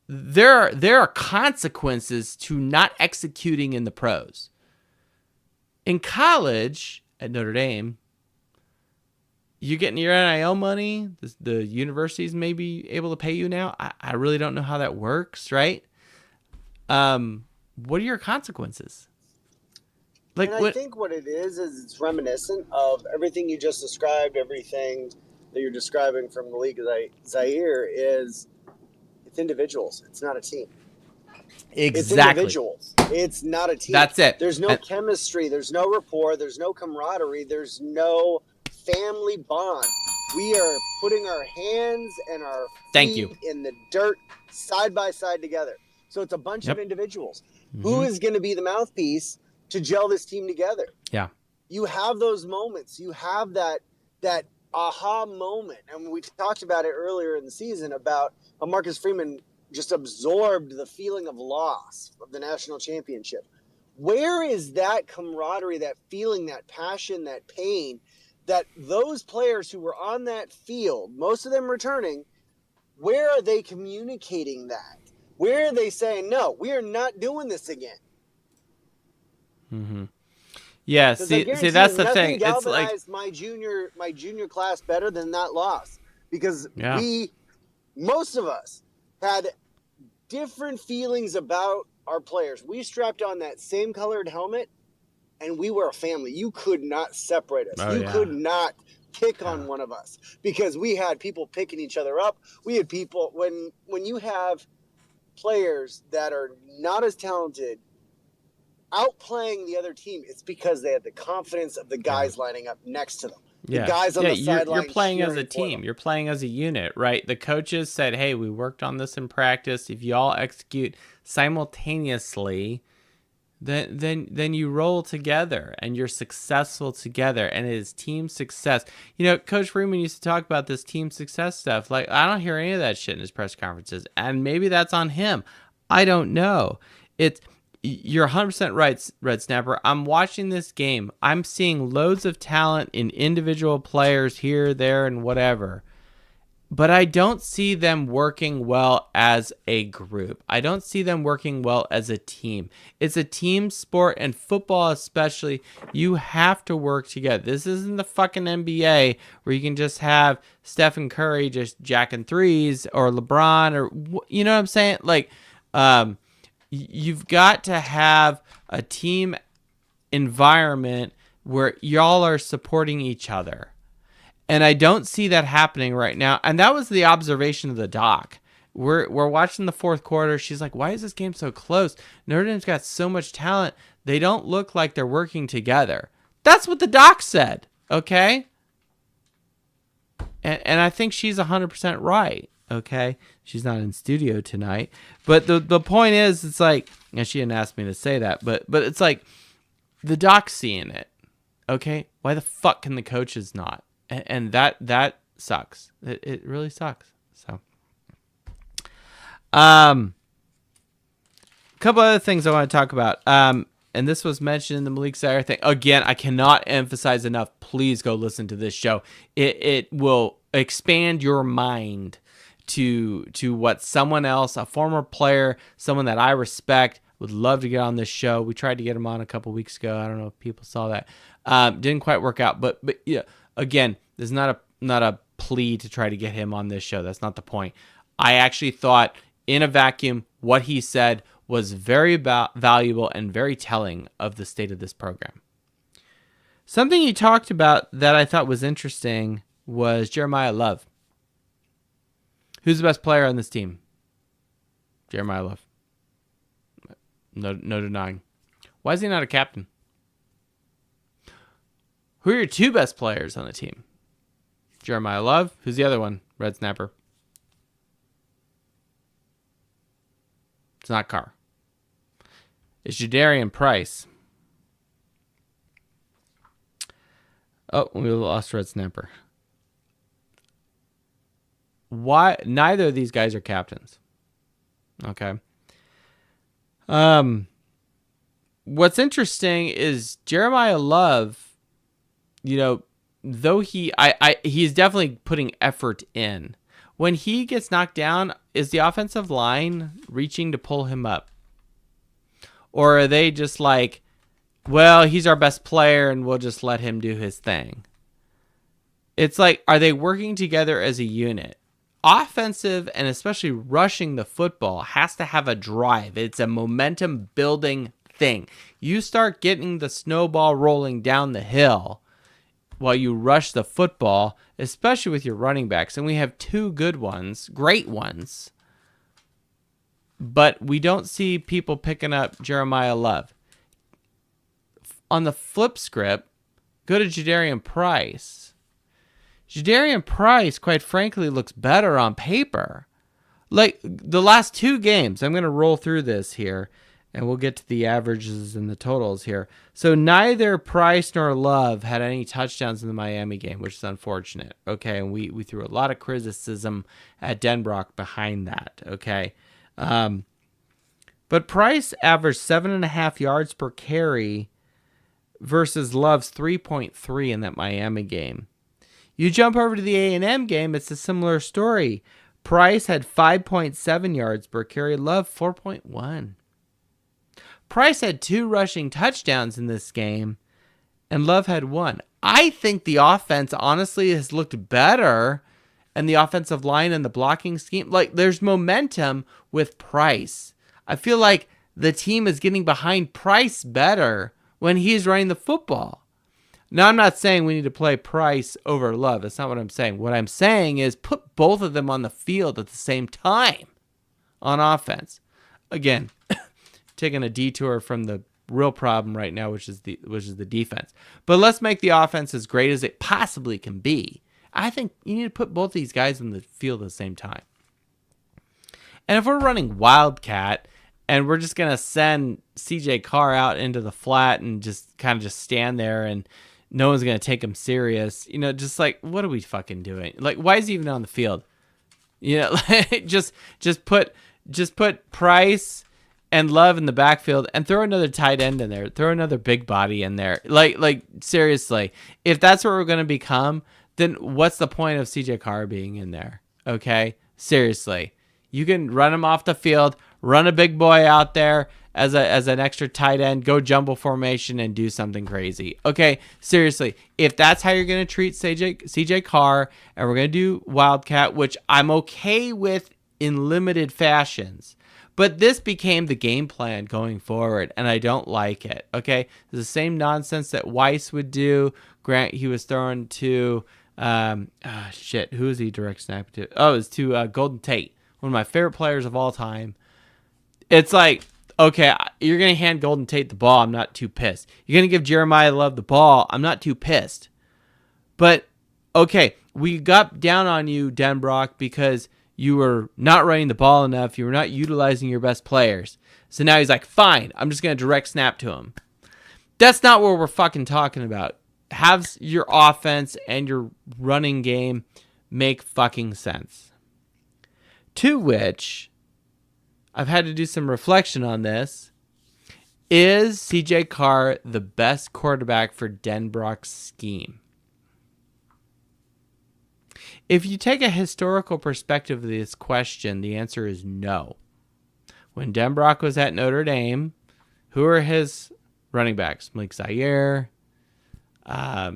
There are consequences to not executing in the pros. In college, at Notre Dame, you're getting your NIL money. The universities may be able to pay you now. I really don't know how that works, right? What are your consequences? Like, and I think what it is it's reminiscent of everything you just described, everything that you're describing from the League of Zaire is it's individuals. It's not a team. Exactly. It's individuals. It's not a team. That's it. There's no chemistry. There's no rapport. There's no camaraderie. There's no family bond. We are putting our hands and our feet in the dirt side by side together. So it's a bunch of individuals. Mm-hmm. Who is going to be the mouthpiece to gel this team together? Yeah. You have those moments. You have that aha moment. And we talked about it earlier in the season about how Marcus Freeman just absorbed the feeling of loss of the national championship. Where is that camaraderie, that feeling, that passion, that pain, that those players who were on that field, most of them returning, where are they communicating that? Where are they saying, no, we are not doing this again? Mm-hmm. Yeah, see, that's the thing. It's like my junior class better than that loss because most of us had different feelings about our players. We strapped on that same colored helmet, and we were a family. You could not separate us. You could not pick on one of us because we had people picking each other up. We had people when you have players that are not as talented outplaying the other team, it's because they had the confidence of the guys lining up next to them. The guys on the sideline. You're playing as a team. You're playing as a unit, right? The coaches said, hey, we worked on this in practice. If you all execute simultaneously, then you roll together and you're successful together, and it is team success. Coach Freeman used to talk about this team success stuff. Like, I don't hear any of that shit in his press conferences, and maybe that's on him. I don't know. you're 100% right, Red Snapper. I'm watching this game. I'm seeing loads of talent in individual players here, there, and whatever. But I don't see them working well as a group. I don't see them working well as a team. It's a team sport, and football especially, you have to work together. This isn't the fucking NBA where you can just have Stephen Curry just jacking threes or LeBron or, you know what I'm saying? Like, you've got to have a team environment where y'all are supporting each other. And I don't see that happening right now. And that was the observation of the doc. We're watching the fourth quarter. She's like, why is this game so close? Notre Dame's got so much talent. They don't look like they're working together. That's what the doc said, okay? And I think she's 100% right, okay? She's not in studio tonight. But the point is, it's like, and she didn't ask me to say that, but it's like, the doc's seeing it, okay? Why the fuck can the coaches not? And that sucks. It really sucks. So, a couple other things I want to talk about. And this was mentioned in the Malik Zaire thing. Again, I cannot emphasize enough. Please go listen to this show. It will expand your mind to what someone else, a former player, someone that I respect, would love to get on this show. We tried to get him on a couple weeks ago. I don't know if people saw that. Didn't quite work out. But yeah, again, this is not a plea to try to get him on this show. That's not the point. I actually thought, in a vacuum, what he said was very valuable and very telling of the state of this program. Something he talked about that I thought was interesting was Jeremiah Love. Who's the best player on this team? Jeremiah Love. No denying. Why is he not a captain? Who are your two best players on the team? Jeremiah Love. Who's the other one? Red Snapper. It's not Carr. It's Jadarian Price. Oh, we lost Red Snapper. Why? Neither of these guys are captains. Okay. What's interesting is Jeremiah Love, you know, though he's definitely putting effort in. When he gets knocked down, is the offensive line reaching to pull him up? Or are they just like, well, he's our best player and we'll just let him do his thing? It's like, are they working together as a unit? Offensive and especially rushing the football has to have a drive. It's a momentum building thing. You start getting the snowball rolling down the hill while you rush the football, especially with your running backs. And we have two good ones, great ones. But we don't see people picking up Jeremiah Love. On the flip script, go to Jadarian Price. Jadarian Price, quite frankly, looks better on paper. Like the last two games, I'm going to roll through this here, and we'll get to the averages and the totals here. So neither Price nor Love had any touchdowns in the Miami game, which is unfortunate. Okay, and we threw a lot of criticism at Denbrock behind that. Okay. But Price averaged 7.5 yards per carry versus Love's 3.3 in that Miami game. You jump over to the A&M game, it's a similar story. Price had 5.7 yards per carry, Love 4.1. Price had 2 rushing touchdowns in this game, and Love had 1. I think the offense honestly has looked better, and the offensive line and the blocking scheme, like there's momentum with Price. I feel like the team is getting behind Price better when he's running the football. Now, I'm not saying we need to play Price over Love. That's not what I'm saying. What I'm saying is put both of them on the field at the same time on offense. Again, taking a detour from the real problem right now, which is the defense. But let's make the offense as great as it possibly can be. I think you need to put both these guys in the field at the same time. And if we're running Wildcat and we're just going to send CJ Carr out into the flat and just kind of just stand there and no one's going to take him serious, you know, just like, what are we fucking doing? Like, why is he even on the field? You know, just put Price and Love in the backfield, and throw another tight end in there. Throw another big body in there. Like seriously, if that's what we're going to become, then what's the point of CJ Carr being in there? Okay? Seriously. You can run him off the field, run a big boy out there as an extra tight end, go jumbo formation and do something crazy. Okay, seriously, if that's how you're going to treat CJ Carr, and we're going to do Wildcat, which I'm okay with in limited fashions, but this became the game plan going forward, and I don't like it. Okay, it's the same nonsense that Weiss would do. Grant, he was throwing to who was he direct snap to? Oh, it was to Golden Tate, one of my favorite players of all time. It's like, okay, you're going to hand Golden Tate the ball. I'm not too pissed. You're going to give Jeremiah Love the ball. I'm not too pissed. But, okay, we got down on you, Denbrock, because you were not running the ball enough. You were not utilizing your best players. So now he's like, fine, I'm just going to direct snap to him. That's not what we're fucking talking about. Have your offense and your running game make fucking sense. To which, I've had to do some reflection on this. Is CJ Carr the best quarterback for Denbrock's scheme? If you take a historical perspective of this question, the answer is no. When Denbrock was at Notre Dame, who are his running backs? Malik Zaire. I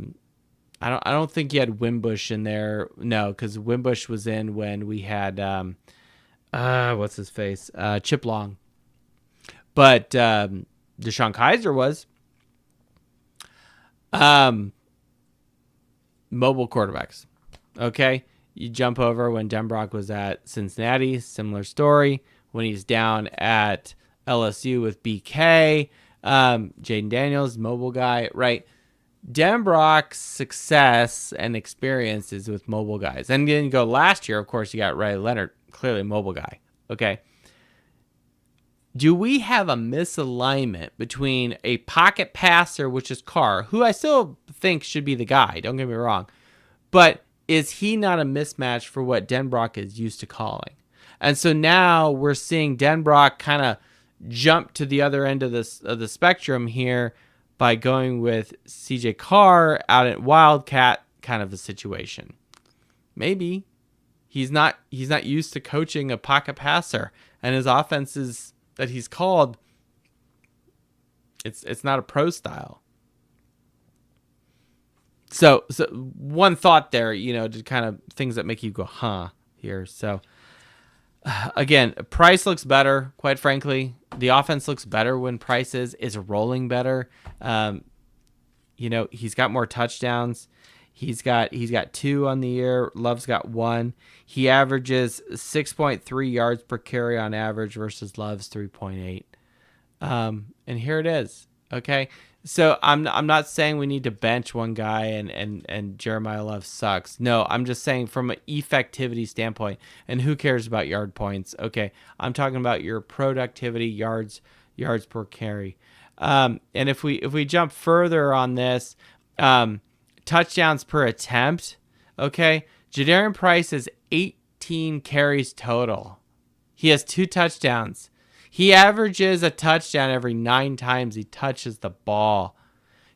don't think he had Wimbush in there. No, because Wimbush was in when we had what's his face? Chip Long. But Deshaun Kaiser was. Mobile quarterbacks. Okay. You jump over when Denbrock was at Cincinnati, similar story. When he's down at LSU with BK, Jaden Daniels, mobile guy, right? Denbrock's success and experience is with mobile guys. And then you go last year, of course, you got Ray Leonard, clearly a mobile guy. Okay. Do we have a misalignment between a pocket passer, which is Carr, who I still think should be the guy, don't get me wrong, but is he not a mismatch for what Denbrock is used to calling? And so now we're seeing Denbrock kind of jump to the other end of the spectrum here by going with CJ Carr out at Wildcat kind of a situation. Maybe he's not used to coaching a pocket passer, and his offenses that he's called, it's not a pro style. So one thought there, to kind of things that make you go, huh, here. So again, Price looks better, quite frankly. The offense looks better when Price is rolling better. He's got more touchdowns. He's got 2 on the year. Love's got 1. He averages 6.3 yards per carry on average versus Love's 3.8. And here it is. Okay. So I'm not saying we need to bench one guy and Jeremiah Love sucks. No, I'm just saying from an effectivity standpoint, and who cares about yard points? Okay, I'm talking about your productivity, yards per carry. And if we jump further on this, touchdowns per attempt, okay, Jadarian Price is 18 carries total. He has 2 touchdowns. He averages a touchdown every 9 times he touches the ball.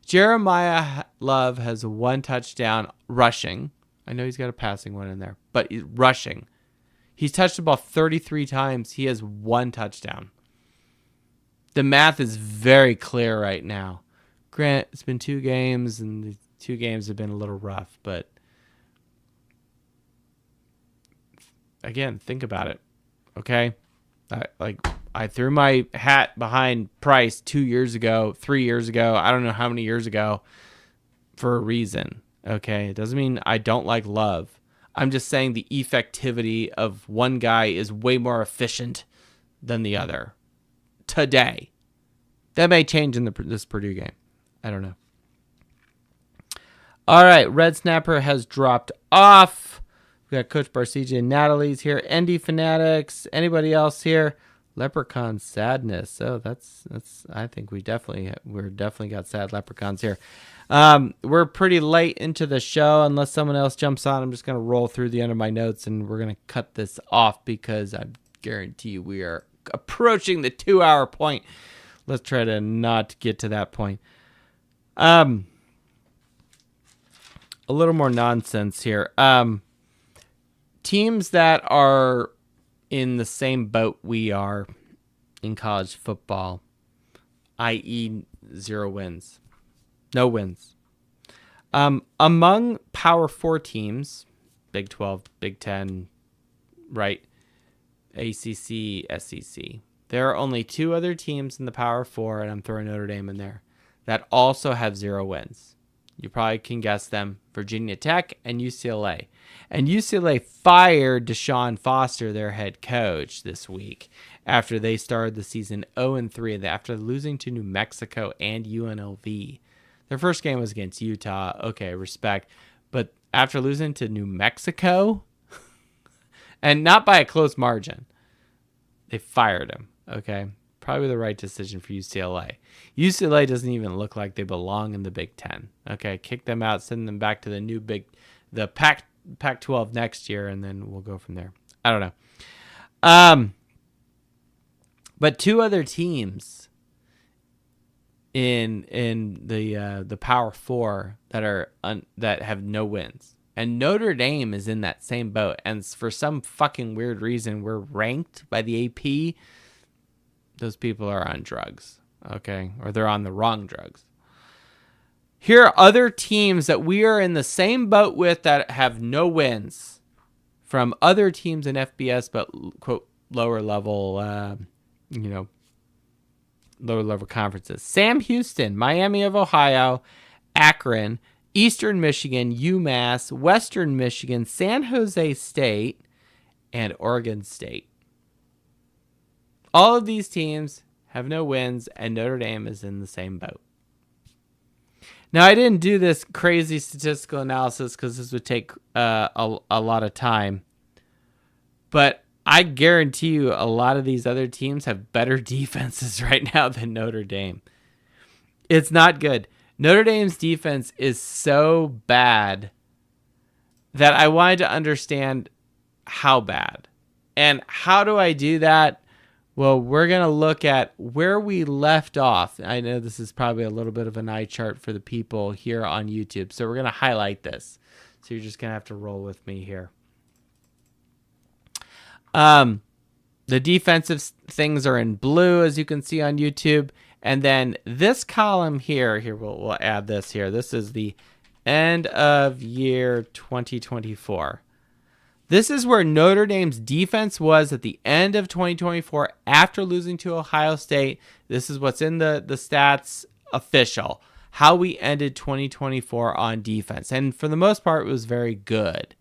Jeremiah Love has 1 touchdown rushing. I know he's got a passing one in there, but rushing. He's touched the ball 33 times. He has 1 touchdown. The math is very clear right now. Grant, it's been 2 games, and the 2 games have been a little rough, but again, think about it, okay? I threw my hat behind Price 2 years ago, 3 years ago, I don't know how many years ago, for a reason, okay? It doesn't mean I don't like Love. I'm just saying the effectivity of one guy is way more efficient than the other today. That may change in this Purdue game. I don't know. All right, Red Snapper has dropped off. We got Coach Barcigi and Natalie's here. ND Fanatics. Anybody else here? Leprechaun Sadness. Oh, that's. I think we're definitely got sad leprechauns here. We're pretty late into the show. Unless someone else jumps on, I'm just gonna roll through the end of my notes and we're gonna cut this off because I guarantee you we are approaching the 2-hour point. Let's try to not get to that point. A little more nonsense here. Teams that are in the same boat we are in college football, i.e. 0 wins. No wins. Among Power 4 teams, Big 12, Big 10, right, ACC, SEC, there are only 2 other teams in the Power 4, and I'm throwing Notre Dame in there, that also have 0 wins. You probably can guess them, Virginia Tech and UCLA. And UCLA fired Deshaun Foster, their head coach, this week after they started the season 0-3 after losing to New Mexico and UNLV. Their first game was against Utah. Okay, respect. But after losing to New Mexico, and not by a close margin, they fired him. Okay, probably the right decision for UCLA. UCLA doesn't even look like they belong in the Big Ten. Okay, kick them out, send them back to the Pac-12 next year, and then we'll go from there. I don't know. But 2 other teams in the Power 4 that have no wins, and Notre Dame is in that same boat. And for some fucking weird reason, we're ranked by the AP. Those people are on drugs, okay, or they're on the wrong drugs. Here are other teams that we are in the same boat with that have no wins from other teams in FBS, but quote lower level, lower level conferences. Sam Houston, Miami of Ohio, Akron, Eastern Michigan, UMass, Western Michigan, San Jose State, and Oregon State. All of these teams have no wins, and Notre Dame is in the same boat. Now, I didn't do this crazy statistical analysis because this would take a lot of time. But I guarantee you a lot of these other teams have better defenses right now than Notre Dame. It's not good. Notre Dame's defense is so bad that I wanted to understand how bad. And how do I do that? Well, we're going to look at where we left off. I know this is probably a little bit of an eye chart for the people here on YouTube, so we're going to highlight this. So you're just going to have to roll with me here. The defensive things are in blue, as you can see on YouTube. And then this column here we'll add this here. This is the end of year 2024. This is where Notre Dame's defense was at the end of 2024 after losing to Ohio State. This is what's in the stats official, how we ended 2024 on defense. And for the most part, it was very good.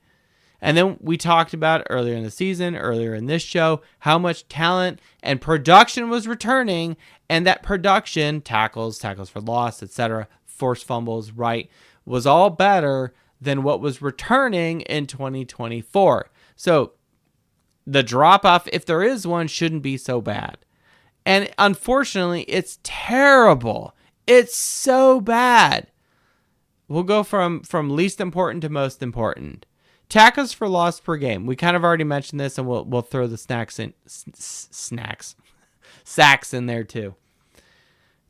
And then we talked about earlier in the season, earlier in this show, how much talent and production was returning, and that production, tackles for loss, etc., forced fumbles, right, was all better than what was returning in 2024. So the drop-off, if there is one, shouldn't be so bad. And unfortunately, it's terrible. It's so bad. We'll go from least important to most important. Tackles for loss per game. We kind of already mentioned this, and we'll throw the sacks in there too.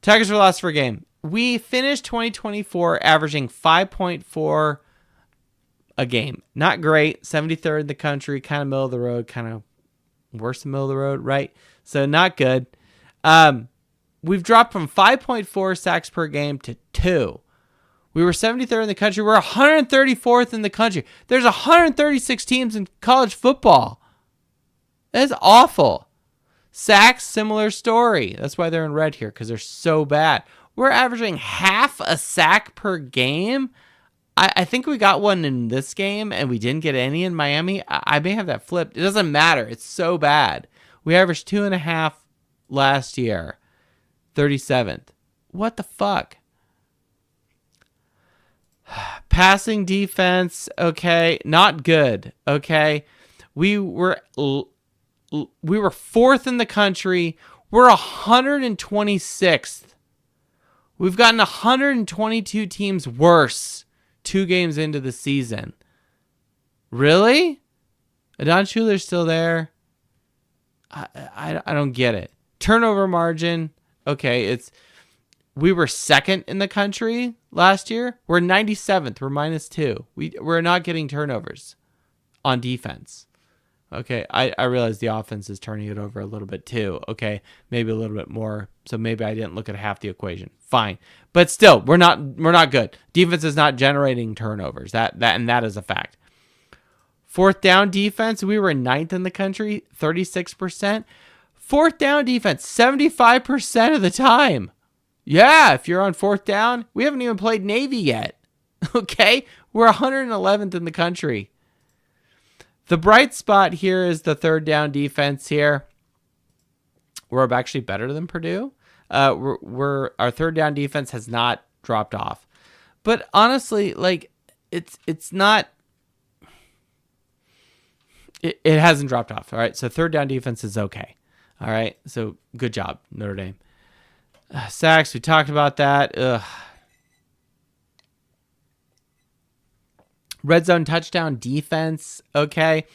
Tackles for loss per game. We finished 2024 averaging 5.4 a game. Not great. 73rd in the country. Kind of middle of the road. Kind of worse than middle of the road, right? So not good. We've dropped from 5.4 sacks per game to 2. We were 73rd in the country. We're 134th in the country. There's 136 teams in college football. That's awful. Sacks, similar story. That's why they're in red here, because they're so bad. We're averaging half a sack per game. I think we got one in this game, and we didn't get any in Miami. I may have that flipped. It doesn't matter. It's so bad. We averaged 2.5 last year. 37th. What the fuck? Passing defense, okay, not good, okay. We were 4th in the country. We're 126th. We've gotten 122 teams worse 2 games into the season. Really? Adon Schuler's still there. I don't get it. Turnover margin, okay, we were second in the country last year. We're 97th. We're -2. We're not getting turnovers on defense. Okay, I realize the offense is turning it over a little bit too. Okay, maybe a little bit more. So maybe I didn't look at half the equation. Fine, but still, we're not good. Defense is not generating turnovers. That is a fact. Fourth down defense, we were 9th in the country, 36%. Fourth down defense, 75% of the time. Yeah, if you're on fourth down, we haven't even played Navy yet. Okay, we're 111th in the country. The bright spot here is the third down defense here. We're actually better than Purdue. Our third down defense has not dropped off. But honestly, like it's not. It hasn't dropped off. All right, so third down defense is okay. All right, so good job, Notre Dame. Sacks, we talked about that. Ugh. Red zone touchdown defense, okay.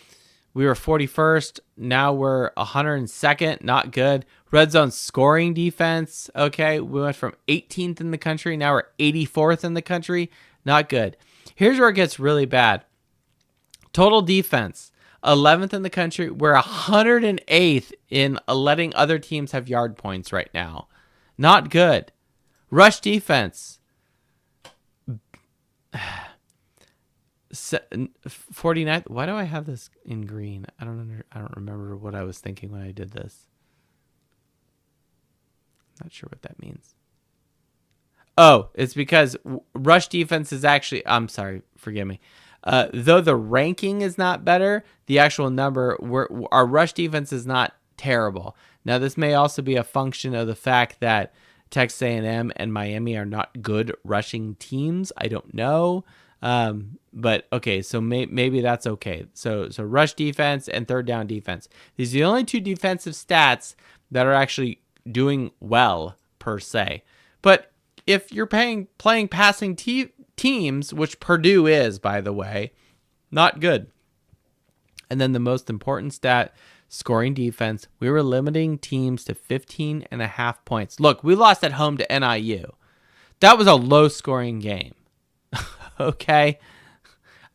We were 41st. Now we're 102nd. Not good. Red zone scoring defense, okay. We went from 18th in the country. Now we're 84th in the country. Not good. Here's where it gets really bad. Total defense, 11th in the country. We're 108th in letting other teams have yard points right now. Not good. Rush defense, 49th. Why do I have this in green? I don't remember what I was thinking when I did this. Not sure what that means. Oh, it's because rush defense is actually, I'm sorry, forgive me. Though the ranking is not better, the actual number, our rush defense is not terrible. Now, this may also be a function of the fact that Texas A&M and Miami are not good rushing teams. I don't know. But okay, so maybe that's okay. So rush defense and third down defense. These are the only two defensive stats that are actually doing well per se. But if you're playing passing teams, which Purdue is, by the way, not good. And then the most important stat, scoring defense, we were limiting teams to 15.5 points. Look, we lost at home to NIU. That was a low-scoring game. Okay?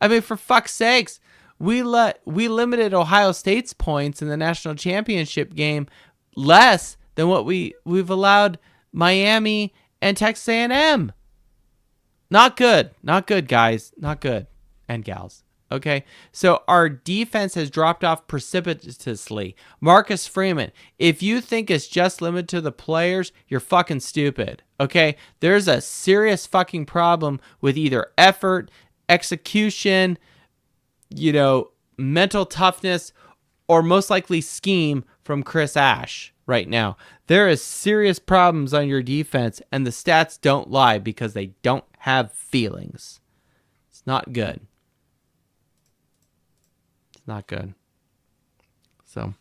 I mean, for fuck's sakes, we limited Ohio State's points in the national championship game less than what we've allowed Miami and Texas A&M. Not good. Not good, guys. Not good. And gals. Okay? So our defense has dropped off precipitously. Marcus Freeman, if you think it's just limited to the players, you're fucking stupid. Okay? There's a serious fucking problem with either effort, execution, mental toughness, or most likely scheme from Chris Ash right now. There is serious problems on your defense, and the stats don't lie because they don't have feelings. It's not good. It's not good. So,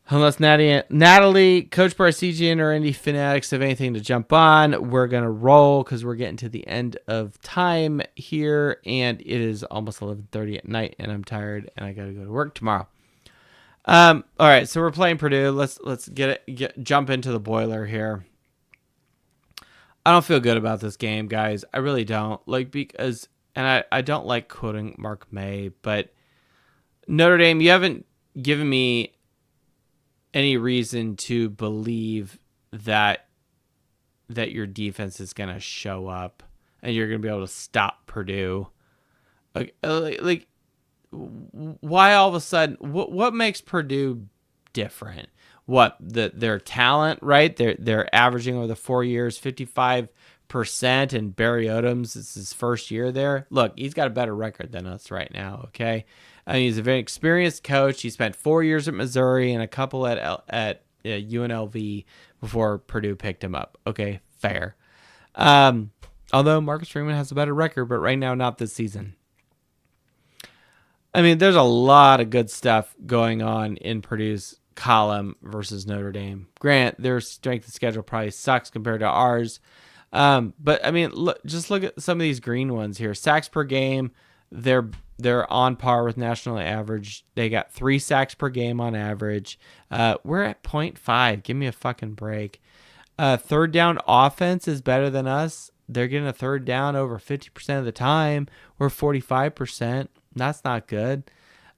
unless Natalie, Coach Barcigian, or Indy Fanatics have anything to jump on, we're going to roll because we're getting to the end of time here, and it is almost 11:30 at night, and I'm tired, and I got to go to work tomorrow. All right, so we're playing Purdue. Let's jump into the boiler here. I don't feel good about this game, guys. I really don't. Because I don't like quoting Mark May, but Notre Dame, you haven't given me any reason to believe that your defense is going to show up and you're going to be able to stop Purdue. Like why all of a sudden, what makes Purdue different? What, their talent, right? They're averaging over the 4 years 55%, and Barry Odom's, it's his first year there. Look, he's got a better record than us right now, okay? I mean, he's a very experienced coach. He spent 4 years at Missouri and a couple at UNLV before Purdue picked him up. Okay, fair. Although Marcus Freeman has a better record, but right now, not this season. I mean, there's a lot of good stuff going on in Purdue's column versus Notre Dame. Grant, their strength of schedule probably sucks compared to ours. But I mean, just look at some of these green ones here. Sacks per game, they're on par with national average. They got 3 sacks per game on average. We're at 0.5. Give me a fucking break. Third down offense is better than us. They're getting a third down over 50% of the time. We're 45%. That's not good.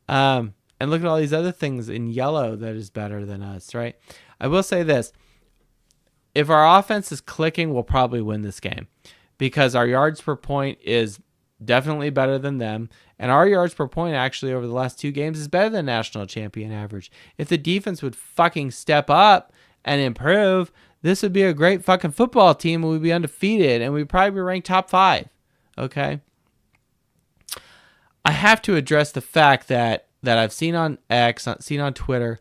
And look at all these other things in yellow that is better than us, right? I will say this. If our offense is clicking, we'll probably win this game because our yards per point is definitely better than them. And our yards per point actually over the last 2 games is better than national champion average. If the defense would fucking step up and improve, this would be a great fucking football team and we'd be undefeated and we'd probably be ranked top 5. Okay? I have to address the fact that I've seen on X, seen on Twitter,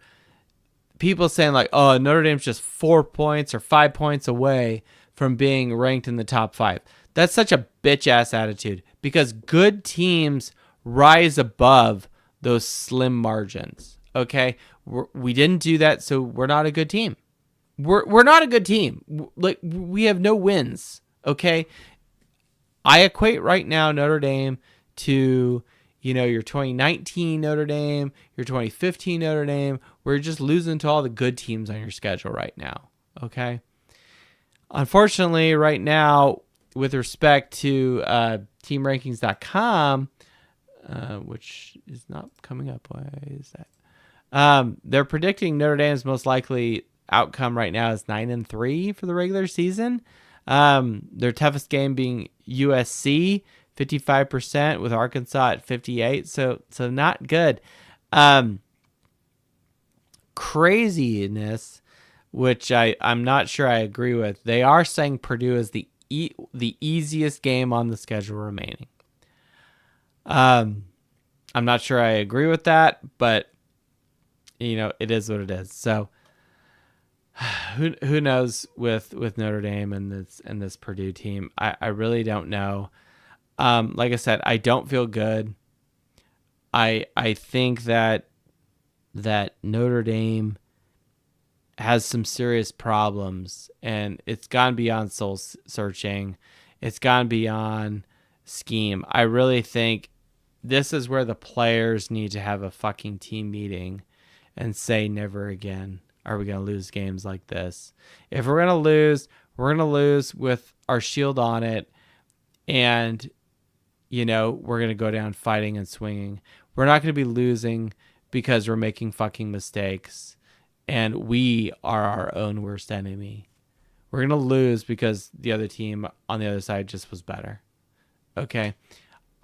people saying like, oh, Notre Dame's just 4 points or 5 points away from being ranked in the top 5. That's such a bitch-ass attitude because good teams rise above those slim margins, okay? We didn't do that, so we're not a good team. We're not a good team. Like, we have no wins, okay? I equate right now Notre Dame to, your 2019 Notre Dame, your 2015 Notre Dame. We're just losing to all the good teams on your schedule right now, okay? Unfortunately, right now, with respect to teamrankings.com, which is not coming up. Why is that? They're predicting Notre Dame's most likely outcome right now is 9-3 for the regular season. Their toughest game being USC, 55%, with Arkansas at 58%. So not good. Craziness, which I'm not sure I agree with. They are saying Purdue is the easiest game on the schedule remaining. I'm not sure I agree with that, but it is what it is. So who knows with Notre Dame and this Purdue team? I really don't know. Like I said, I don't feel good. I think that Notre Dame has some serious problems, and it's gone beyond soul searching. It's gone beyond scheme. I really think this is where the players need to have a fucking team meeting and say never again are we going to lose games like this. If we're going to lose, we're going to lose with our shield on it, and we're going to go down fighting and swinging. We're not going to be losing because we're making fucking mistakes and we are our own worst enemy. We're going to lose because the other team on the other side just was better. Okay.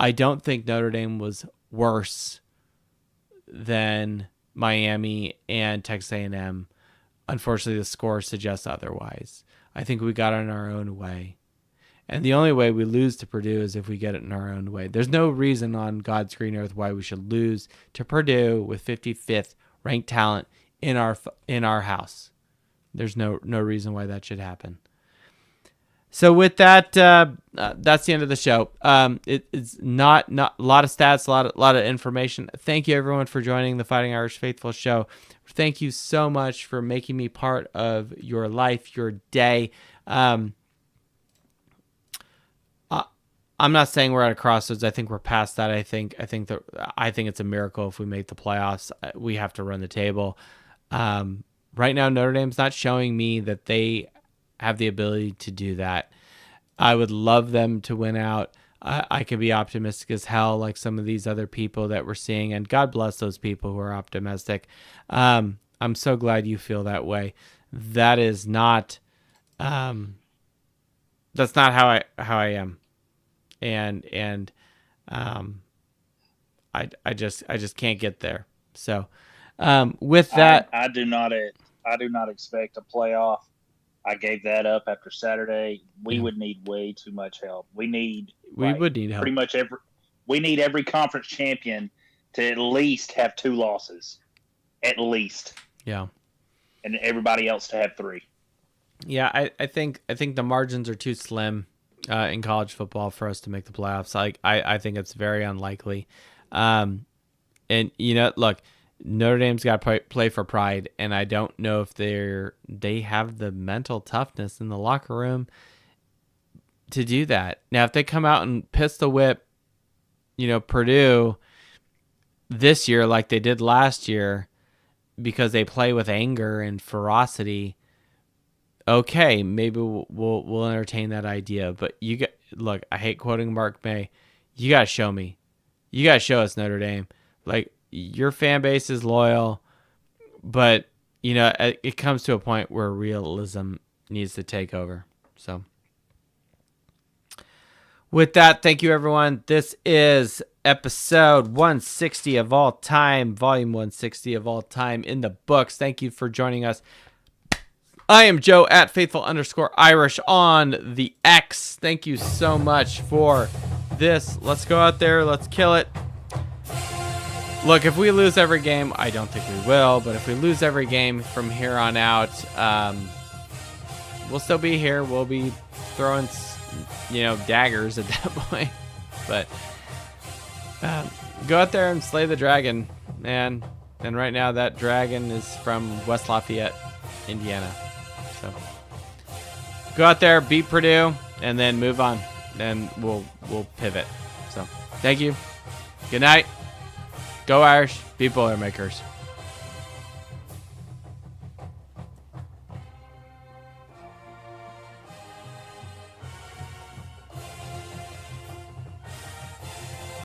I don't think Notre Dame was worse than Miami and Texas A&M. Unfortunately, the score suggests otherwise. I think we got in our own way. And the only way we lose to Purdue is if we get it in our own way. There's no reason on God's green earth why we should lose to Purdue with 55th ranked talent in our house. There's no reason why that should happen. So with that, that's the end of the show. It's not a lot of stats, a lot of information. Thank you everyone for joining the Fighting Irish Faithful show. Thank you so much for making me part of your life, your day. I'm not saying we're at a crossroads. I think we're past that. I think it's a miracle if we make the playoffs. We have to run the table. Right now, Notre Dame's not showing me that they have the ability to do that. I would love them to win out. I can be optimistic as hell like some of these other people that we're seeing, and God bless those people who are optimistic. I'm so glad you feel that way. That is not that's not how I am. And I just can't get there. So with that, I do not expect a playoff. I gave that up after Saturday. We would need way too much help. We would need help. Pretty much we need every conference champion to at least have 2 losses, at least. Yeah. And everybody else to have 3. Yeah, I think the margins are too slim in college football for us to make the playoffs. I think it's very unlikely. And look, Notre Dame's got to play for pride, and I don't know if they have the mental toughness in the locker room to do that. Now, if they come out and piss the whip Purdue this year, like they did last year, because they play with anger and ferocity, okay, maybe we'll entertain that idea. But look, I hate quoting Mark May. You got to show me. You got to show us, Notre Dame. Like, your fan base is loyal, but, it comes to a point where realism needs to take over. So, with that, thank you, everyone. This is episode 160 of all time, volume 160 of all time in the books. Thank you for joining us. I am Joe at faithful_Irish on the X. Thank you so much for this. Let's go out there. Let's kill it. Look, if we lose every game, I don't think we will, but if we lose every game from here on out, we'll still be here. We'll be throwing, daggers at that point. But go out there and slay the dragon, man. And right now, that dragon is from West Lafayette, Indiana. So go out there, beat Purdue, and then move on. And we'll pivot. So thank you. Good night. Go Irish. Be Boilermakers.